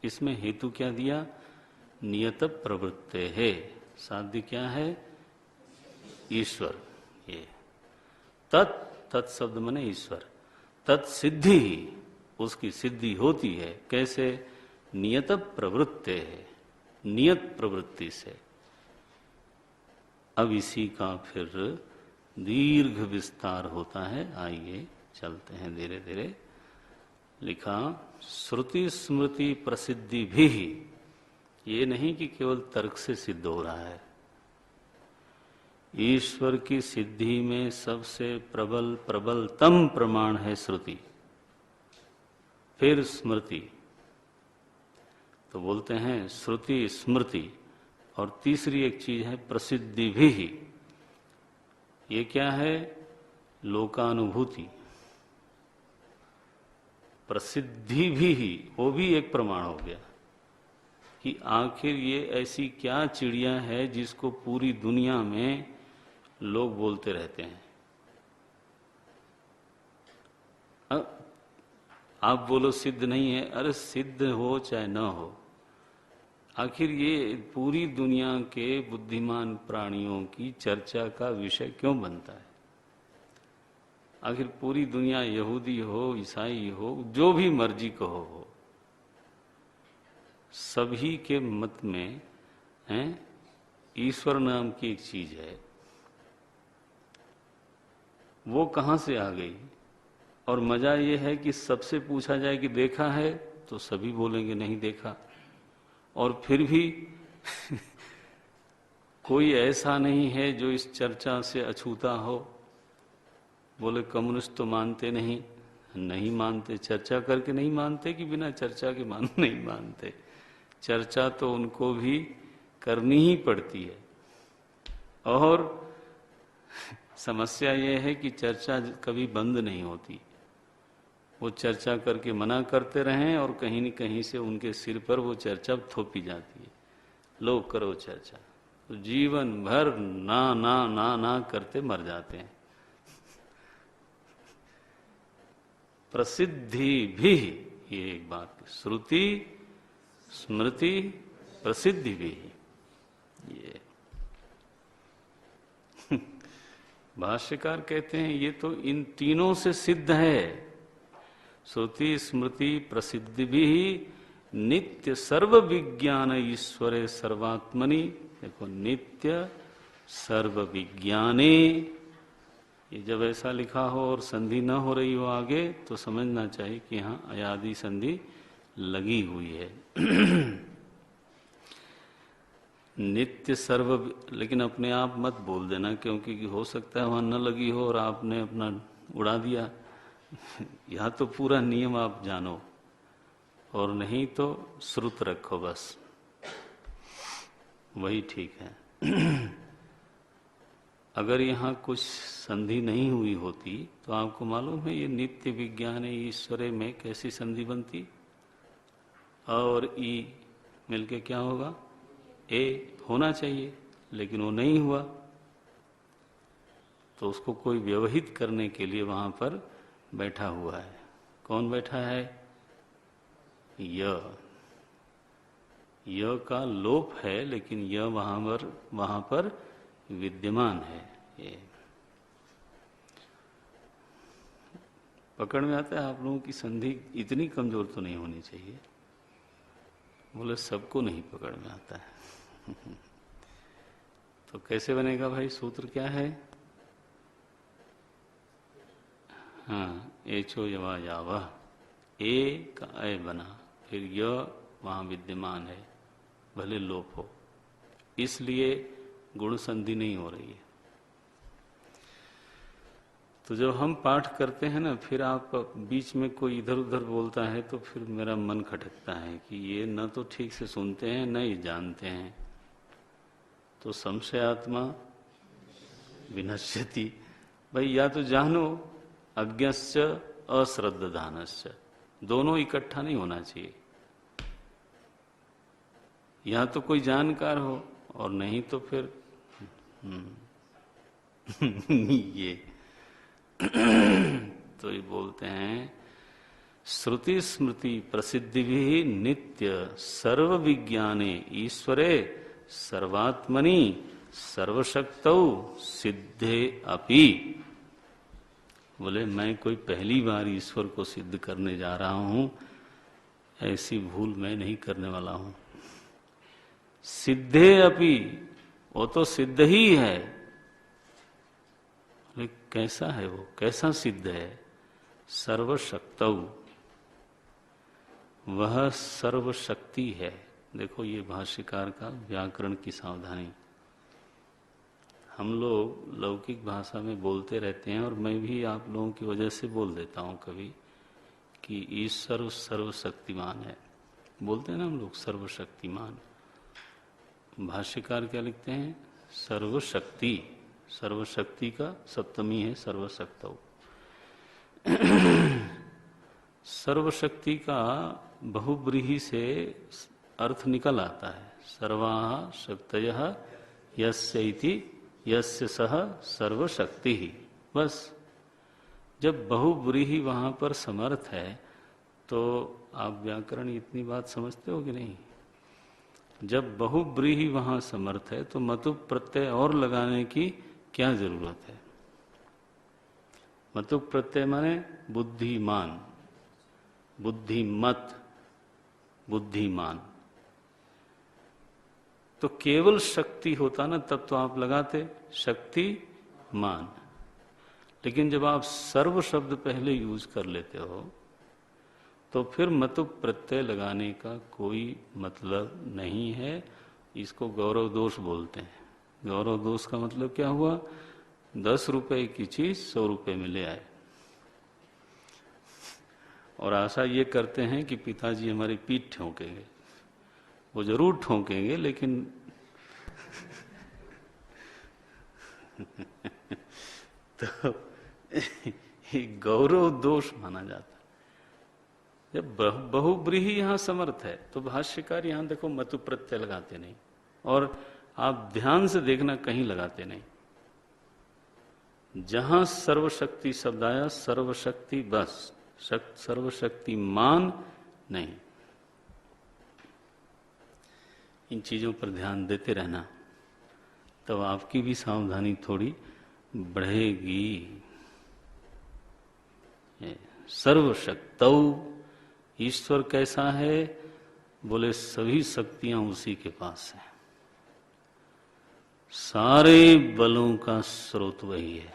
इसमें हेतु क्या दिया? नियत प्रवृत्ते है। साध्य क्या है? ईश्वर। ये तत् शब्द माने ईश्वर। तत्सिद्धि, उसकी सिद्धि होती है कैसे? नियत प्रवृत्ते है, नियत प्रवृत्ति से। अब इसी का फिर दीर्घ विस्तार होता है। आइए चलते हैं धीरे धीरे। लिखा श्रुति स्मृति प्रसिद्धि भी, ये नहीं कि केवल तर्क से सिद्ध हो रहा है। ईश्वर की सिद्धि में सबसे प्रबलतम प्रमाण है श्रुति, फिर स्मृति। तो बोलते हैं श्रुति स्मृति, और तीसरी एक चीज है प्रसिद्धि भी। ये क्या है? लोकानुभूति। प्रसिद्धि भी, वो भी एक प्रमाण हो गया कि आखिर ये ऐसी क्या चिड़िया है जिसको पूरी दुनिया में लोग बोलते रहते हैं। आप बोलो सिद्ध नहीं है, अरे सिद्ध हो चाहे न हो, आखिर ये पूरी दुनिया के बुद्धिमान प्राणियों की चर्चा का विषय क्यों बनता है? आखिर पूरी दुनिया यहूदी हो, ईसाई हो, जो भी मर्जी कहो हो, सभी के मत में है ईश्वर नाम की एक चीज है। वो कहां से आ गई? और मजा ये है कि सबसे पूछा जाए कि देखा है, तो सभी बोलेंगे नहीं देखा। और फिर भी कोई ऐसा नहीं है जो इस चर्चा से अछूता हो। बोले कम्युनिस्ट तो मानते नहीं, नहीं मानते, चर्चा करके नहीं मानते कि बिना चर्चा के नहीं मानते। चर्चा तो उनको भी करनी ही पड़ती है। और समस्या ये है कि चर्चा कभी बंद नहीं होती। वो चर्चा करके मना करते रहें और कहीं न कहीं से उनके सिर पर वो चर्चा थोपी जाती है, लो करो चर्चा। तो जीवन भर ना ना ना ना करते मर जाते हैं। प्रसिद्धि भी, ये एक बात, श्रुति स्मृति प्रसिद्धि भी, ये भाष्यकार कहते हैं ये तो इन तीनों से सिद्ध है। श्रुति स्मृति प्रसिद्धि भी नित्य सर्व विज्ञान ईश्वरे सर्वात्मनि। देखो नित्य सर्व विज्ञाने, ये जब ऐसा लिखा हो और संधि न हो रही हो आगे, तो समझना चाहिए कि यहाँ अयादि संधि लगी हुई है। नित्य सर्व, लेकिन अपने आप मत बोल देना, क्योंकि हो सकता है वहां न लगी हो और आपने अपना उड़ा दिया। या तो पूरा नियम आप जानो, और नहीं तो श्रुत रखो, बस वही ठीक है। अगर यहाँ कुछ संधि नहीं हुई होती तो आपको मालूम है ये नित्य विज्ञान ईश्वरे में कैसी संधि बनती, और ई मिलके क्या होगा, ए होना चाहिए, लेकिन वो नहीं हुआ। तो उसको कोई व्यवहित करने के लिए वहां पर बैठा हुआ है। कौन बैठा है, य का लोप है, लेकिन यह वहां पर विद्यमान है। ये पकड़ में आता है। आप लोगों की संधि इतनी कमजोर तो नहीं होनी चाहिए। बोले सबको नहीं पकड़ में आता है। तो कैसे बनेगा भाई, सूत्र क्या है, हाँ, एचो यवा यावा, ए का ए बना, फिर य वहां विद्यमान है, भले लोप हो, इसलिए गुण संधि नहीं हो रही है। तो जब हम पाठ करते हैं ना, फिर आप बीच में कोई इधर उधर बोलता है तो फिर मेरा मन खटकता है कि ये न तो ठीक से सुनते हैं न ही जानते हैं। तो संशयात्मा विनश्यति, भाई या तो जानो, अज्ञस्य अश्रद्धानस्य, दोनों इकट्ठा नहीं होना चाहिए। या तो कोई जानकार हो और नहीं तो फिर ये तो ये बोलते हैं श्रुति स्मृति प्रसिद्धि भी नित्य सर्व विज्ञाने ईश्वरे सर्वात्मनि सर्वशक्तौ सिद्धे अपि। बोले मैं कोई पहली बार ईश्वर को सिद्ध करने जा रहा हूं, ऐसी भूल मैं नहीं करने वाला हूं। सिद्धे अपि, वो तो सिद्ध ही है। कैसा है वो, कैसा सिद्ध है, सर्वशक्तौ, वह सर्वशक्ति है। देखो ये भाष्यकार का व्याकरण की सावधानी। हम लोग लौकिक भाषा में बोलते रहते हैं, और मैं भी आप लोगों की वजह से बोल देता हूं कभी, कि ईश्वर सर्वशक्तिमान है, बोलते हैं ना हम लोग, सर्वशक्तिमान। भाष्यकार क्या लिखते हैं, सर्वशक्ति, सर्वशक्ति का सप्तमी है सर्वशक्तौ। सर्वशक्ति का बहुब्रीहि से अर्थ निकल आता है, सर्वाः शक्तयः यस्य इति यस्य सह सर्वशक्ति ही। बस जब बहुब्रीहि वहां पर समर्थ है तो आप व्याकरण इतनी बात समझते हो कि नहीं। जब बहुब्रीहि वहां समर्थ है तो मतुप प्रत्यय और लगाने की क्या जरूरत है। मतुप प्रत्यय माने बुद्धिमान, बुद्धिमत, बुद्धिमान। तो केवल शक्ति होता ना तब तो आप लगाते शक्तिमान, लेकिन जब आप सर्व शब्द पहले यूज कर लेते हो तो फिर मतुप प्रत्यय लगाने का कोई मतलब नहीं है। इसको गौरव दोष बोलते हैं। गौरव दोष का मतलब क्या हुआ, 10 रुपए की चीज 100 रुपए में ले आए, और आशा ये करते हैं कि पिताजी हमारी पीठ ठोकेंगे। वो जरूर ठोकेंगे, लेकिन तो गौरव दोष माना जाता है। जब बहुब्रीहि यहां समर्थ है तो भाष्यकार यहां देखो मतु प्रत्यय लगाते नहीं, और आप ध्यान से देखना कहीं लगाते नहीं। जहां सर्वशक्ति शब्द आया, सर्वशक्ति बस, सर्वशक्तिमान नहीं। इन चीजों पर ध्यान देते रहना, तब आपकी भी सावधानी थोड़ी बढ़ेगी। सर्वशक्तौ, ईश्वर कैसा है, बोले सभी शक्तियां उसी के पास हैं, सारे बलों का स्रोत वही है।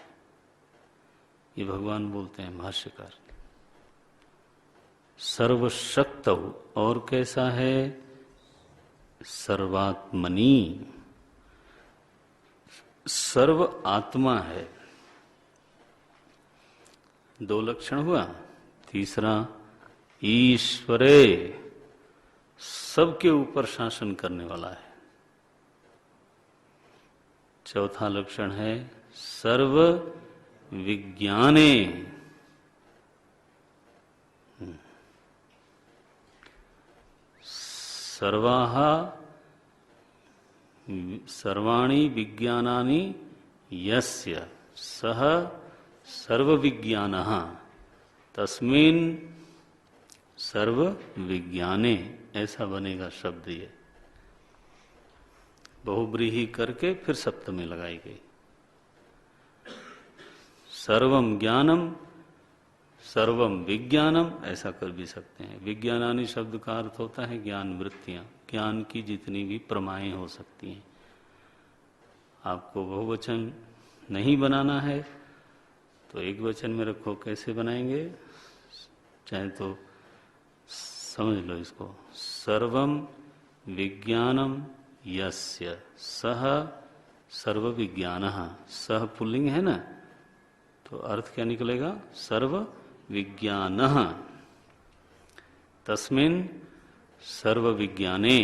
ये भगवान बोलते हैं भाष्यकार। सर्वशक्त और कैसा है? सर्वात्मनी, सर्व आत्मा है। दो लक्षण हुआ। तीसरा, ईश्वरे, सबके ऊपर शासन करने वाला है। चौथा लक्षण है सर्व विज्ञाने, सर्वाणि विज्ञानानि यस्य सह सर्वविज्ञानः तस्मिन् सर्व विज्ञाने, ऐसा बनेगा शब्द। ये बहुब्रीहि करके फिर सप्तमी लगाई गई। सर्वम ज्ञानम सर्वम विज्ञानम, ऐसा कर भी सकते हैं। विज्ञानानि शब्द का अर्थ होता है ज्ञान वृत्तियां, ज्ञान की जितनी भी प्रमाएं हो सकती हैं। आपको बहुवचन नहीं बनाना है तो एक वचन में रखो। कैसे बनाएंगे? चाहे तो समझ लो इसको। सर्वम विज्ञानम यस्य सह सर्व विज्ञानः, सह पुल्लिंग है ना, तो अर्थ क्या निकलेगा? सर्व विज्ञानः तस्मिन् सर्व विज्ञाने।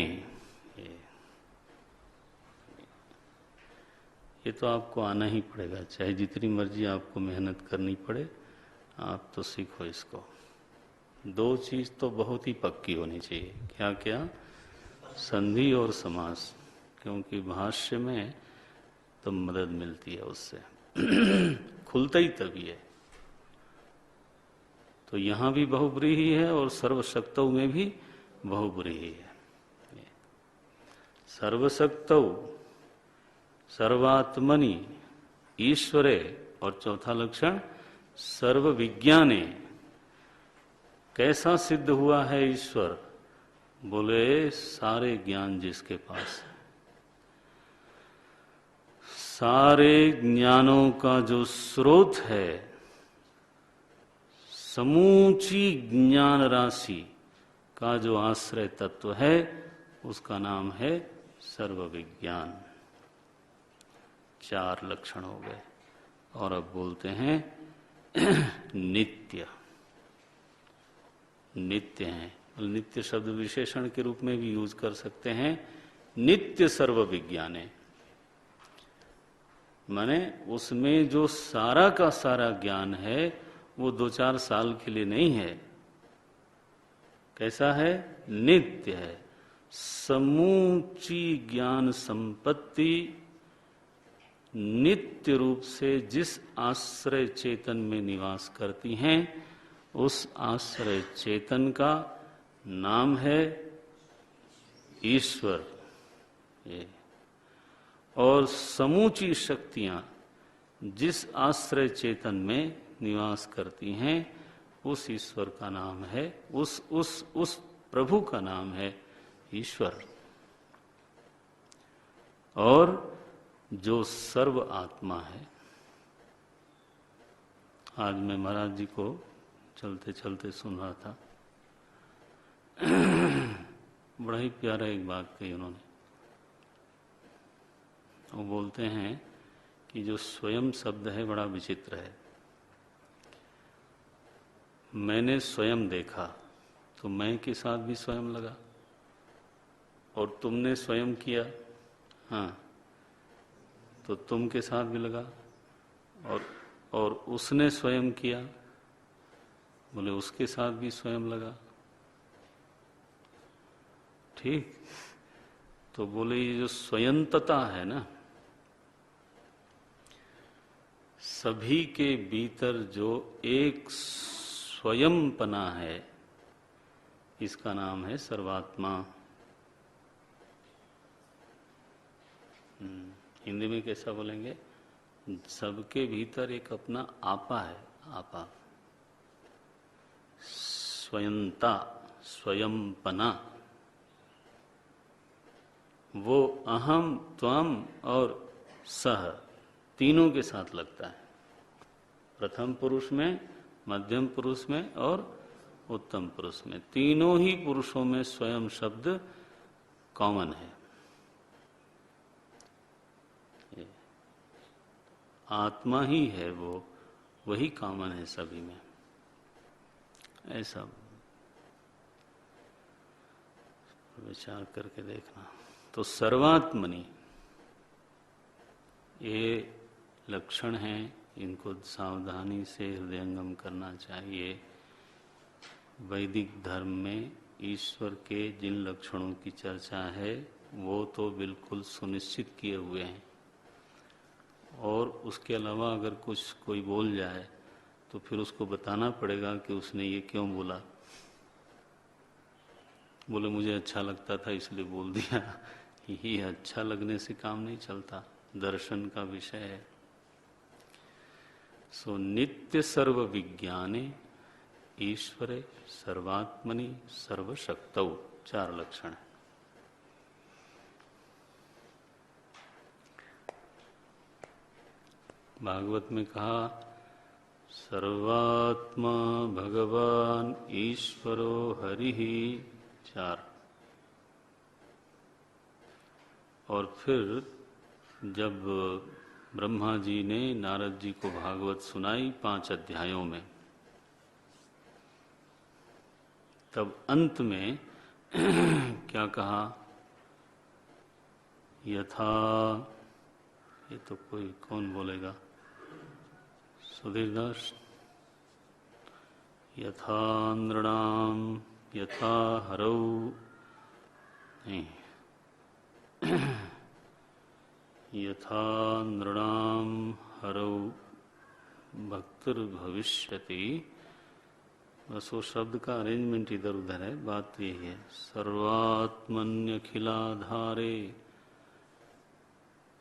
ये तो आपको आना ही पड़ेगा, चाहे जितनी मर्जी आपको मेहनत करनी पड़े, आप तो सीखो इसको। दो चीज तो बहुत ही पक्की होनी चाहिए। क्या क्या? संधि और समास, क्योंकि भाष्य में तो मदद मिलती है उससे। खुलता ही तभी है। तो यहां भी बहुब्रीहि है और सर्वशक्तौ में भी बहुब्रीहि है। सर्वशक्तौ, सर्वात्मनि, ईश्वरे, और चौथा लक्षण सर्व विज्ञाने। कैसा सिद्ध हुआ है ईश्वर? बोले सारे ज्ञान जिसके पास है, सारे ज्ञानों का जो स्रोत है, समूची ज्ञान राशि का जो आश्रय तत्व है, उसका नाम है सर्व विज्ञान। चार लक्षण हो गए। और अब बोलते हैं नित्य। नित्य है, नित्य शब्द विशेषण के रूप में भी यूज कर सकते हैं। नित्य सर्व विज्ञाने, माने उसमें जो सारा का सारा ज्ञान है वो 2-4 साल के लिए नहीं है। कैसा है? नित्य है। समूची ज्ञान संपत्ति नित्य रूप से जिस आश्रय चेतन में निवास करती हैं, उस आश्रय चेतन का नाम है ईश्वर। ये और समूची शक्तियां जिस आश्रय चेतन में निवास करती हैं, उस ईश्वर का नाम है, उस प्रभु का नाम है ईश्वर। और जो सर्व आत्मा है। आज मैं महाराज जी को चलते चलते सुन रहा था, बड़ा ही प्यारा एक बात कही उन्होंने। वो बोलते हैं कि जो स्वयं शब्द है बड़ा विचित्र है। मैंने स्वयं देखा, तो मैं के साथ भी स्वयं लगा, और तुमने स्वयं किया, हाँ, तो तुम के साथ भी लगा, और उसने स्वयं किया, बोले उसके साथ भी स्वयं लगा। ठीक, तो बोले ये जो स्वयंतता है ना, सभी के भीतर जो एक स्वयंपना है, इसका नाम है सर्वात्मा। हिंदी में कैसा बोलेंगे? सबके भीतर एक अपना आपा है, आपा, स्वयंता, स्वयंपना। वो अहम, त्वम और सह तीनों के साथ लगता है। प्रथम पुरुष में, मध्यम पुरुष में और उत्तम पुरुष में। तीनों ही पुरुषों में स्वयं शब्द कॉमन है। आत्मा ही है वो, वही कॉमन है सभी में। ऐसा विचार करके देखना। तो सर्वात्मनि ये लक्षण हैं, इनको सावधानी से हृदयंगम करना चाहिए। वैदिक धर्म में ईश्वर के जिन लक्षणों की चर्चा है वो तो बिल्कुल सुनिश्चित किए हुए हैं, और उसके अलावा अगर कुछ कोई बोल जाए तो फिर उसको बताना पड़ेगा कि उसने ये क्यों बोला। बोले मुझे अच्छा लगता था इसलिए बोल दिया, ये अच्छा लगने से काम नहीं चलता, दर्शन का विषय है। सो नित्य सर्व विज्ञाने ईश्वरे सर्वात्मनि सर्वशक्तौ, 4 लक्षण है। भागवत में कहा सर्वात्मा भगवान ईश्वरो हरिः, 4। और फिर जब ब्रह्मा जी ने नारद जी को भागवत सुनाई 5 अध्यायों में, तब अंत में क्या कहा? यथा, ये तो कोई कौन बोलेगा, सुधीरदास। यथा नृणाम यथा हरौ, नहीं, यथा नृणाम हरौ भक्तिर्भविष्यति। बस वो शब्द का अरेंजमेंट इधर उधर है, बात यही है। सर्वात्मन्यखिलाधारे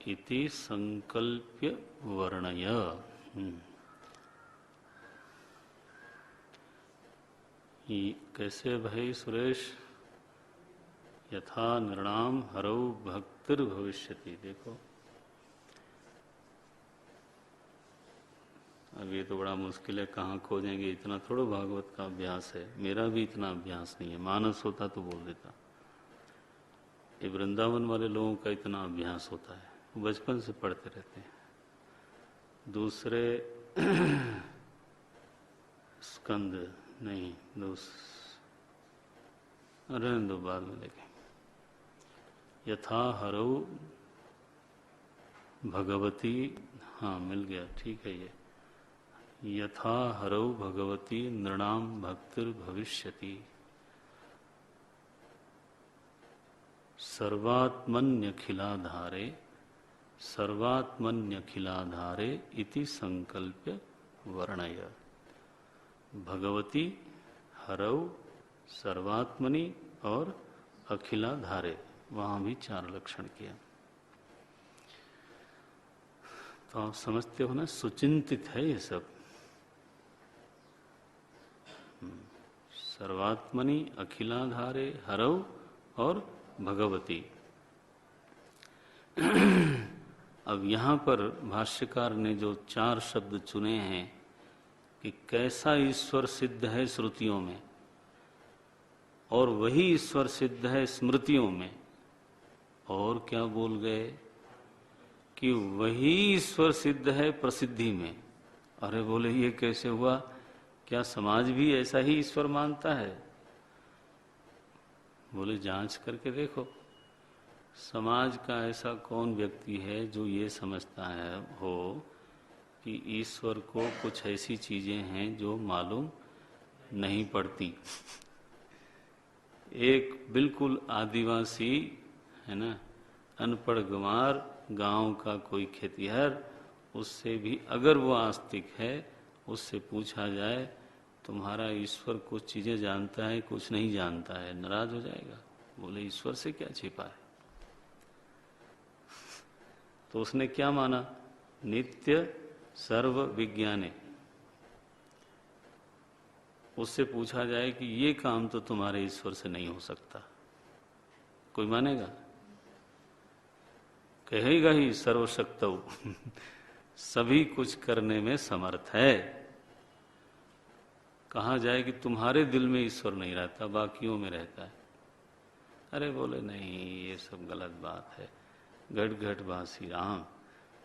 इति संकल्प्य वर्णय। कैसे भाई सुरेश? यथा नृणाम हरौ भक्तिर्भविष्यति। देखो अब ये तो बड़ा मुश्किल है, कहाँ खोजेंगे? इतना थोड़ा भागवत का अभ्यास है, मेरा भी इतना अभ्यास नहीं है। मानस होता तो बोल देता। ये वृंदावन वाले लोगों का इतना अभ्यास होता है, बचपन से पढ़ते रहते हैं। दूसरे स्कंद नहीं, रहने दो, बाद में देखें। यथा हरौ भगवती, हाँ मिल गया, ठीक है। ये यथा हरौ भगवती नृणाम भक्तिर्भविष्यति सर्वात्मन्यखिलाधारे, सर्वात्मन्यखिलाधारे इति संकल्प्य वर्णय। भगवती, हरौ, सर्वात्मनि और अखिलाधारे, वहां भी 4 लक्षण किया। तो आप समझते हो ना, सुचिंतित है ये सब। सर्वात्मनि, अखिलाधारे, हरौ और भगवती। अब यहां पर भाष्यकार ने जो 4 शब्द चुने हैं कि कैसा ईश्वर सिद्ध है श्रुतियों में, और वही ईश्वर सिद्ध है स्मृतियों में, और क्या बोल गए कि वही ईश्वर सिद्ध है प्रसिद्धि में। अरे बोले ये कैसे हुआ? क्या समाज भी ऐसा ही ईश्वर मानता है? बोले जांच करके देखो, समाज का ऐसा कौन व्यक्ति है जो ये समझता है हो कि ईश्वर को कुछ ऐसी चीजें हैं जो मालूम नहीं पड़ती। एक बिल्कुल आदिवासी है ना, अनपढ़ गंवार, गांव का कोई खेतिहर, उससे भी अगर वो आस्तिक है, उससे पूछा जाए तुम्हारा ईश्वर कुछ चीजें जानता है कुछ नहीं जानता है, नाराज हो जाएगा। बोले ईश्वर से क्या छिपा है? तो उसने क्या माना? नित्य सर्व विज्ञाने। उससे पूछा जाए कि ये काम तो तुम्हारे ईश्वर से नहीं हो सकता, कोई मानेगा? कहेगा ही सर्वशक्तौ, सभी कुछ करने में समर्थ है। कहा जाए कि तुम्हारे दिल में ईश्वर नहीं रहता, बाकियों में रहता है। अरे बोले नहीं, ये सब गलत बात है, घट घट बासी राम,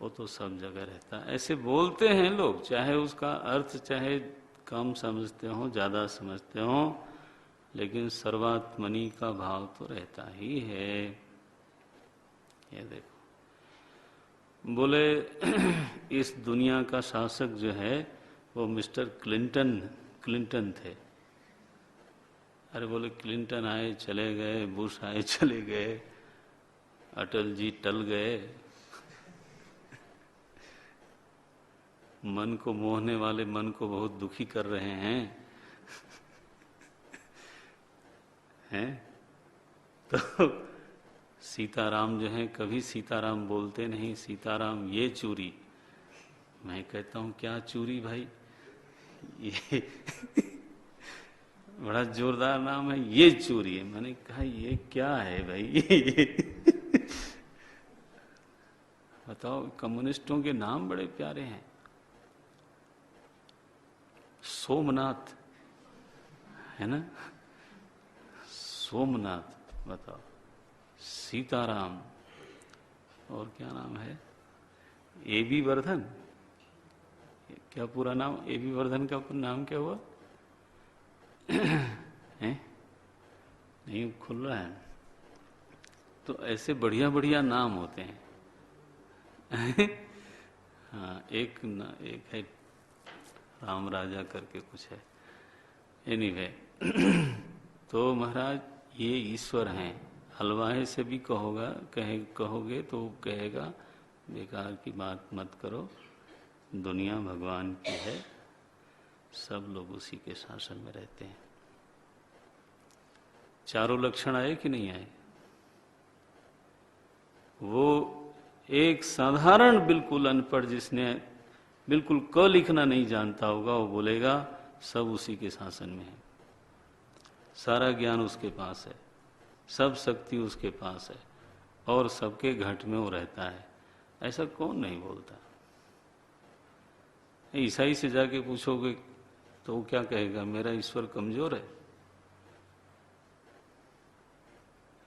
वो तो सब जगह रहता है। ऐसे बोलते हैं लोग, चाहे उसका अर्थ चाहे कम समझते हो ज़्यादा समझते हो, लेकिन सर्वात्मनी का भाव तो रहता ही है। ये देखो, बोले इस दुनिया का शासक जो है वो मिस्टर क्लिंटन थे। अरे बोले क्लिंटन आए चले गए, बुश आए चले गए, अटल जी टल गए, मन को मोहने वाले मन को बहुत दुखी कर रहे हैं। हैं तो सीताराम जो है कभी सीताराम बोलते नहीं, सीताराम ये चूरी। मैं कहता हूं क्या चूरी भाई, ये बड़ा जोरदार नाम है, ये चूरी है। मैंने कहा ये क्या है भाई बताओ, कम्युनिस्टों के नाम बड़े प्यारे हैं। सोमनाथ है ना, सोमनाथ, बताओ, सीताराम, और क्या नाम है, एबी वर्धन, क्या पूरा नाम, एबी वर्धन का नाम क्या हुआ है? नहीं खुल रहा है। तो ऐसे बढ़िया बढ़िया नाम होते हैं हाँ, एक है राम राजा करके कुछ है। एनीवे तो महाराज ये ईश्वर हैं। हलवाहे से भी कहोगे तो कहेगा बेकार की बात मत करो, दुनिया भगवान की है, सब लोग उसी के शासन में रहते हैं। चारों लक्षण आए कि नहीं आए? वो एक साधारण बिल्कुल अनपढ़ जिसने बिल्कुल क लिखना नहीं जानता होगा, वो बोलेगा सब उसी के शासन में है, सारा ज्ञान उसके पास है, सब शक्ति उसके पास है, और सबके घट में वो रहता है। ऐसा कौन नहीं बोलता? ईसाई से जाके पूछोगे तो वो क्या कहेगा, मेरा ईश्वर कमजोर है,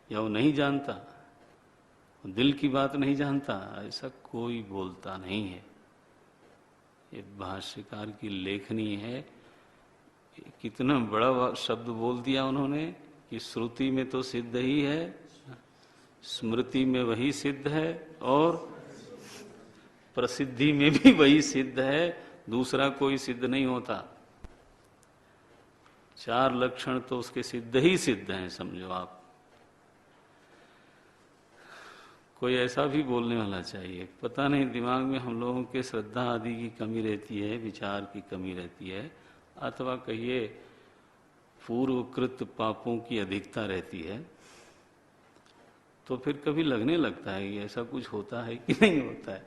या वो नहीं जानता, दिल की बात नहीं जानता? ऐसा कोई बोलता नहीं है। ये भाष्यकार की लेखनी है। कितना बड़ा शब्द बोल दिया उन्होंने कि श्रुति में तो सिद्ध ही है, स्मृति में वही सिद्ध है, और प्रसिद्धि में भी वही सिद्ध है, दूसरा कोई सिद्ध नहीं होता। चार लक्षण तो उसके सिद्ध ही सिद्ध हैं, समझो आप। कोई ऐसा भी बोलने वाला चाहिए। पता नहीं दिमाग में हम लोगों के श्रद्धा आदि की कमी रहती है, विचार की कमी रहती है, अथवा कहिए पूर्वकृत पापों की अधिकता रहती है, तो फिर कभी लगने लगता है कि ऐसा कुछ होता है कि नहीं होता है।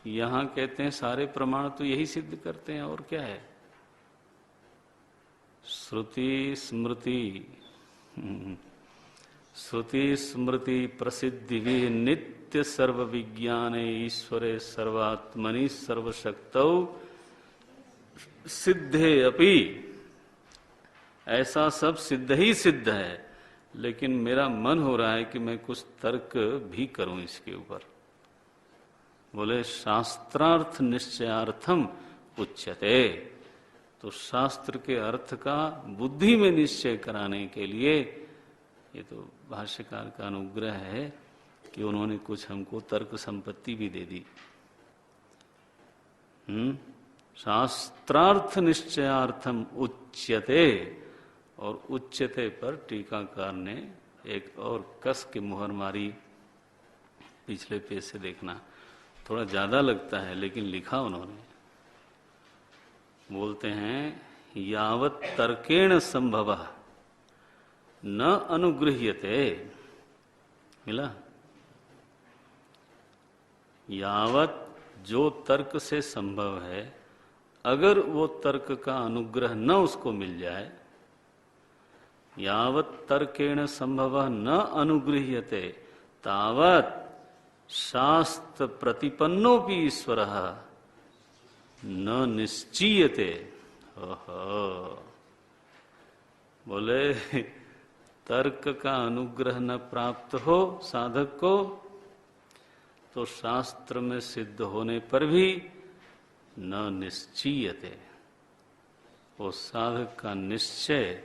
यहाँ कहते हैं सारे प्रमाण तो यही सिद्ध करते हैं, और क्या है, श्रुति स्मृति प्रसिद्धि भी नित्य सर्व विज्ञाने ईश्वरे सर्वात्मनि सर्वशक्तौ सिद्धे अपि। ऐसा सब सिद्ध ही सिद्ध है, लेकिन मेरा मन हो रहा है कि मैं कुछ तर्क भी करूं इसके ऊपर। बोले शास्त्रार्थ निश्चयार्थम उच्यते, तो शास्त्र के अर्थ का बुद्धि में निश्चय कराने के लिए ये तो भाष्यकार का अनुग्रह है कि उन्होंने कुछ हमको तर्क संपत्ति भी दे दी। शास्त्रार्थ निश्चयार्थम उच्यते, और उच्यते पर टीकाकार ने एक और कस के मुहर मारी। पिछले पेज से देखना, थोड़ा ज्यादा लगता है लेकिन लिखा उन्होंने। बोलते हैं यावत तर्केण संभवः न अनुगृह्यते, मिला, यावत जो तर्क से संभव है, अगर वो तर्क का अनुग्रह न उसको मिल जाए, यावत तर्केण संभवः न अनुगृह्यते तावत शास्त्र प्रतिपन्नोपि ईश्वरः न निश्चीयते। ओहो, बोले तर्क का अनुग्रह न प्राप्त हो साधक को तो शास्त्र में सिद्ध होने पर भी न निश्चीयते, वो साधक का निश्चय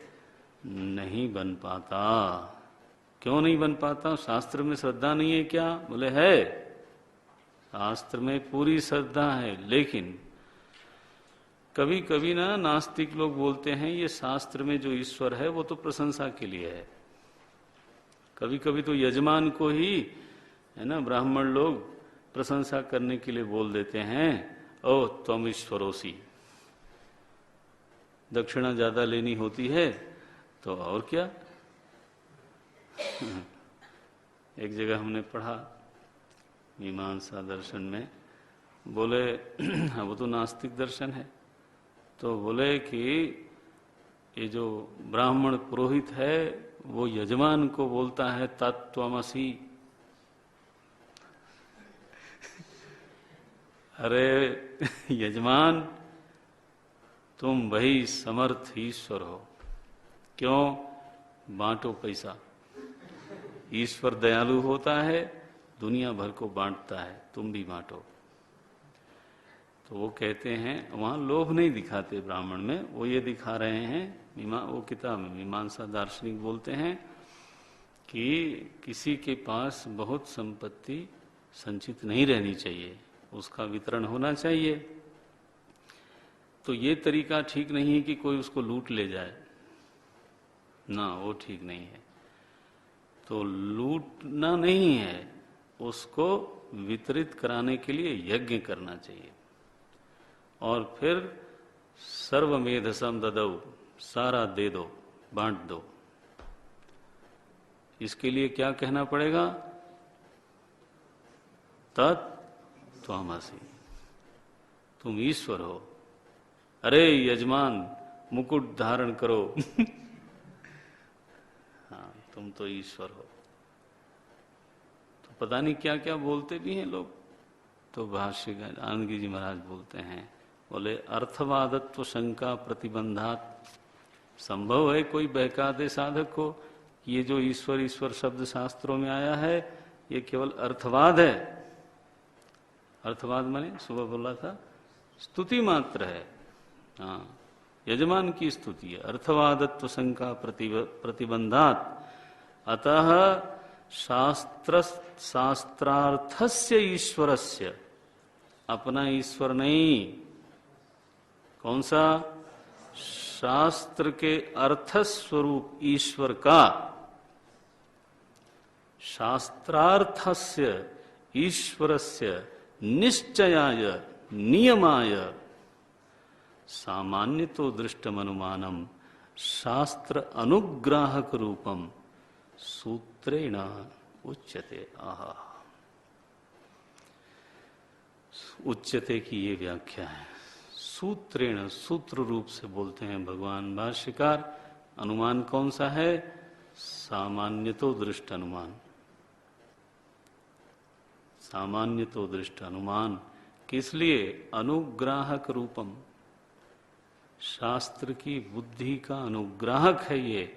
नहीं बन पाता। क्यों नहीं बन पाता? शास्त्र में श्रद्धा नहीं है क्या? बोले है, शास्त्र में पूरी श्रद्धा है, लेकिन कभी कभी ना नास्तिक लोग बोलते हैं ये शास्त्र में जो ईश्वर है वो तो प्रशंसा के लिए है। कभी कभी तो यजमान को ही है ना ब्राह्मण लोग प्रशंसा करने के लिए बोल देते हैं, ओ त्वम ईश्वरोसी। दक्षिणा ज्यादा लेनी होती है तो और क्या। एक जगह हमने पढ़ा मीमांसा दर्शन में, बोले हाँ वो तो नास्तिक दर्शन है, तो बोले कि ये जो ब्राह्मण पुरोहित है वो यजमान को बोलता है तत्त्वमसि। अरे यजमान तुम वही समर्थ ईश्वर हो, क्यों? बांटो पैसा। ईश्वर दयालु होता है, दुनिया भर को बांटता है, तुम भी बांटो। तो वो कहते हैं, वहां लोभ नहीं दिखाते ब्राह्मण में, वो ये दिखा रहे हैं, वो किताब में मीमांसा दार्शनिक बोलते हैं कि किसी के पास बहुत संपत्ति संचित नहीं रहनी चाहिए, उसका वितरण होना चाहिए। तो ये तरीका ठीक नहीं है कि कोई उसको लूट ले जाए ना, वो ठीक नहीं है। तो लूटना नहीं है, उसको वितरित कराने के लिए यज्ञ करना चाहिए। और फिर सर्वमेधसम ददौ, सारा दे दो, बांट दो। इसके लिए क्या कहना पड़ेगा? तत्त्वमसि, तुम ईश्वर हो। अरे यजमान मुकुट धारण करो। हाँ तुम तो ईश्वर हो। तो पता नहीं क्या क्या बोलते भी हैं लोग। तो भाष्यकार आनंद गिरि जी महाराज बोलते हैं, बोले अर्थवादत्व शंका प्रतिबंधात, संभव है कोई बहका दे साधक को कि ये जो ईश्वर ईश्वर शब्द शास्त्रों में आया है ये केवल अर्थवाद है। अर्थवाद माने सुबह बोला था स्तुति मात्र है। हाँ यजमान की स्तुति है। अर्थवादत्व शंका प्रतिबंधात अतः शास्त्रार्थस्य ईश्वरस्य, अपना ईश्वर नहीं, कौन सा? शास्त्र के अर्थ स्वरूप ईश्वर का, शास्त्रार्थस्य ईश्वरस्य निश्चयाय नियमाय सामान्य तो दृष्टम अनुमानम शास्त्र अनुग्राहक रूपम सूत्रेण उच्यते। आहा, उच्यते की ये व्याख्या है। सूत्रेण, सूत्र रूप से बोलते हैं भगवान भाष्यकार। अनुमान कौन सा है? सामान्य तो दृष्ट अनुमान। सामान्य तो दृष्ट अनुमान किस लिए? अनुग्राहक रूपम, शास्त्र की बुद्धि का अनुग्राहक है ये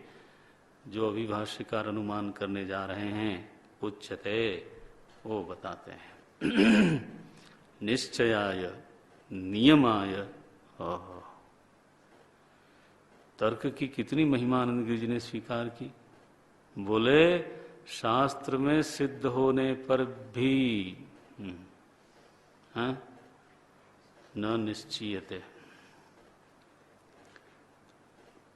जो अभी भाष्यकार अनुमान करने जा रहे हैं। उच्यते, वो बताते हैं। निश्चयाय नियमाय। तर्क की कितनी महिमा आनंद गिरि जी ने स्वीकार की। बोले शास्त्र में सिद्ध होने पर भी न निश्चीयते,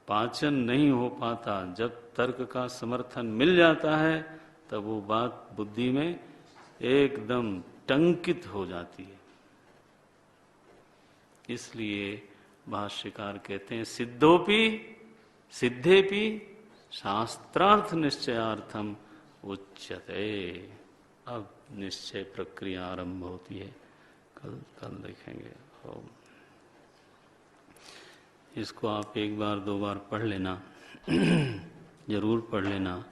पाचन नहीं हो पाता। जब तर्क का समर्थन मिल जाता है तब वो बात बुद्धि में एकदम टंकित हो जाती है। इसलिए भाष्यकार कहते हैं सिद्धोपि सिद्धेपि शास्त्रार्थ निश्चयार्थम उच्यते। अब निश्चय प्रक्रिया आरंभ होती है। कल देखेंगे। इसको आप एक बार दो बार पढ़ लेना, जरूर पढ़ लेना,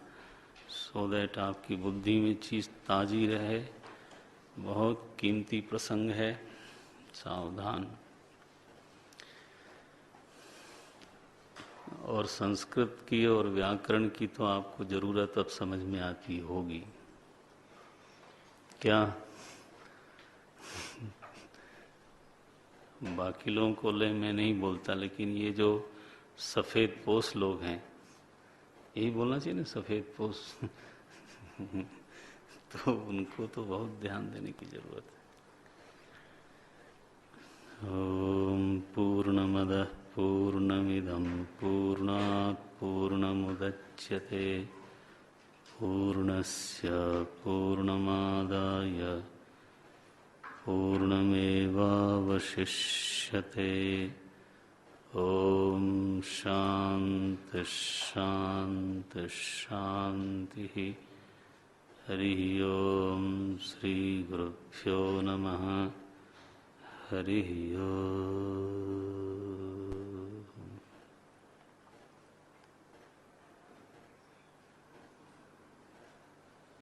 सो दैट आपकी बुद्धि में चीज ताजी रहे। बहुत कीमती प्रसंग है, सावधान। और संस्कृत की और व्याकरण की तो आपको जरूरत अब समझ में आती होगी। क्या बाकी लोगों को ले मैं नहीं बोलता, लेकिन ये जो सफेद पोश लोग हैं, यही बोलना चाहिए ना, सफेद पोश तो उनको तो बहुत ध्यान देने की जरूरत है। ओम पूर्णमदः पूर्णमिदं पूर्णात् पूर्णमुदच्यते पूर्णस्य पूर्णमादाय पूर्णमेवावशिष्यते। ओम शांति शांति शांति। हरि ओम श्री गुरुभ्यो नमः। हरि ओम।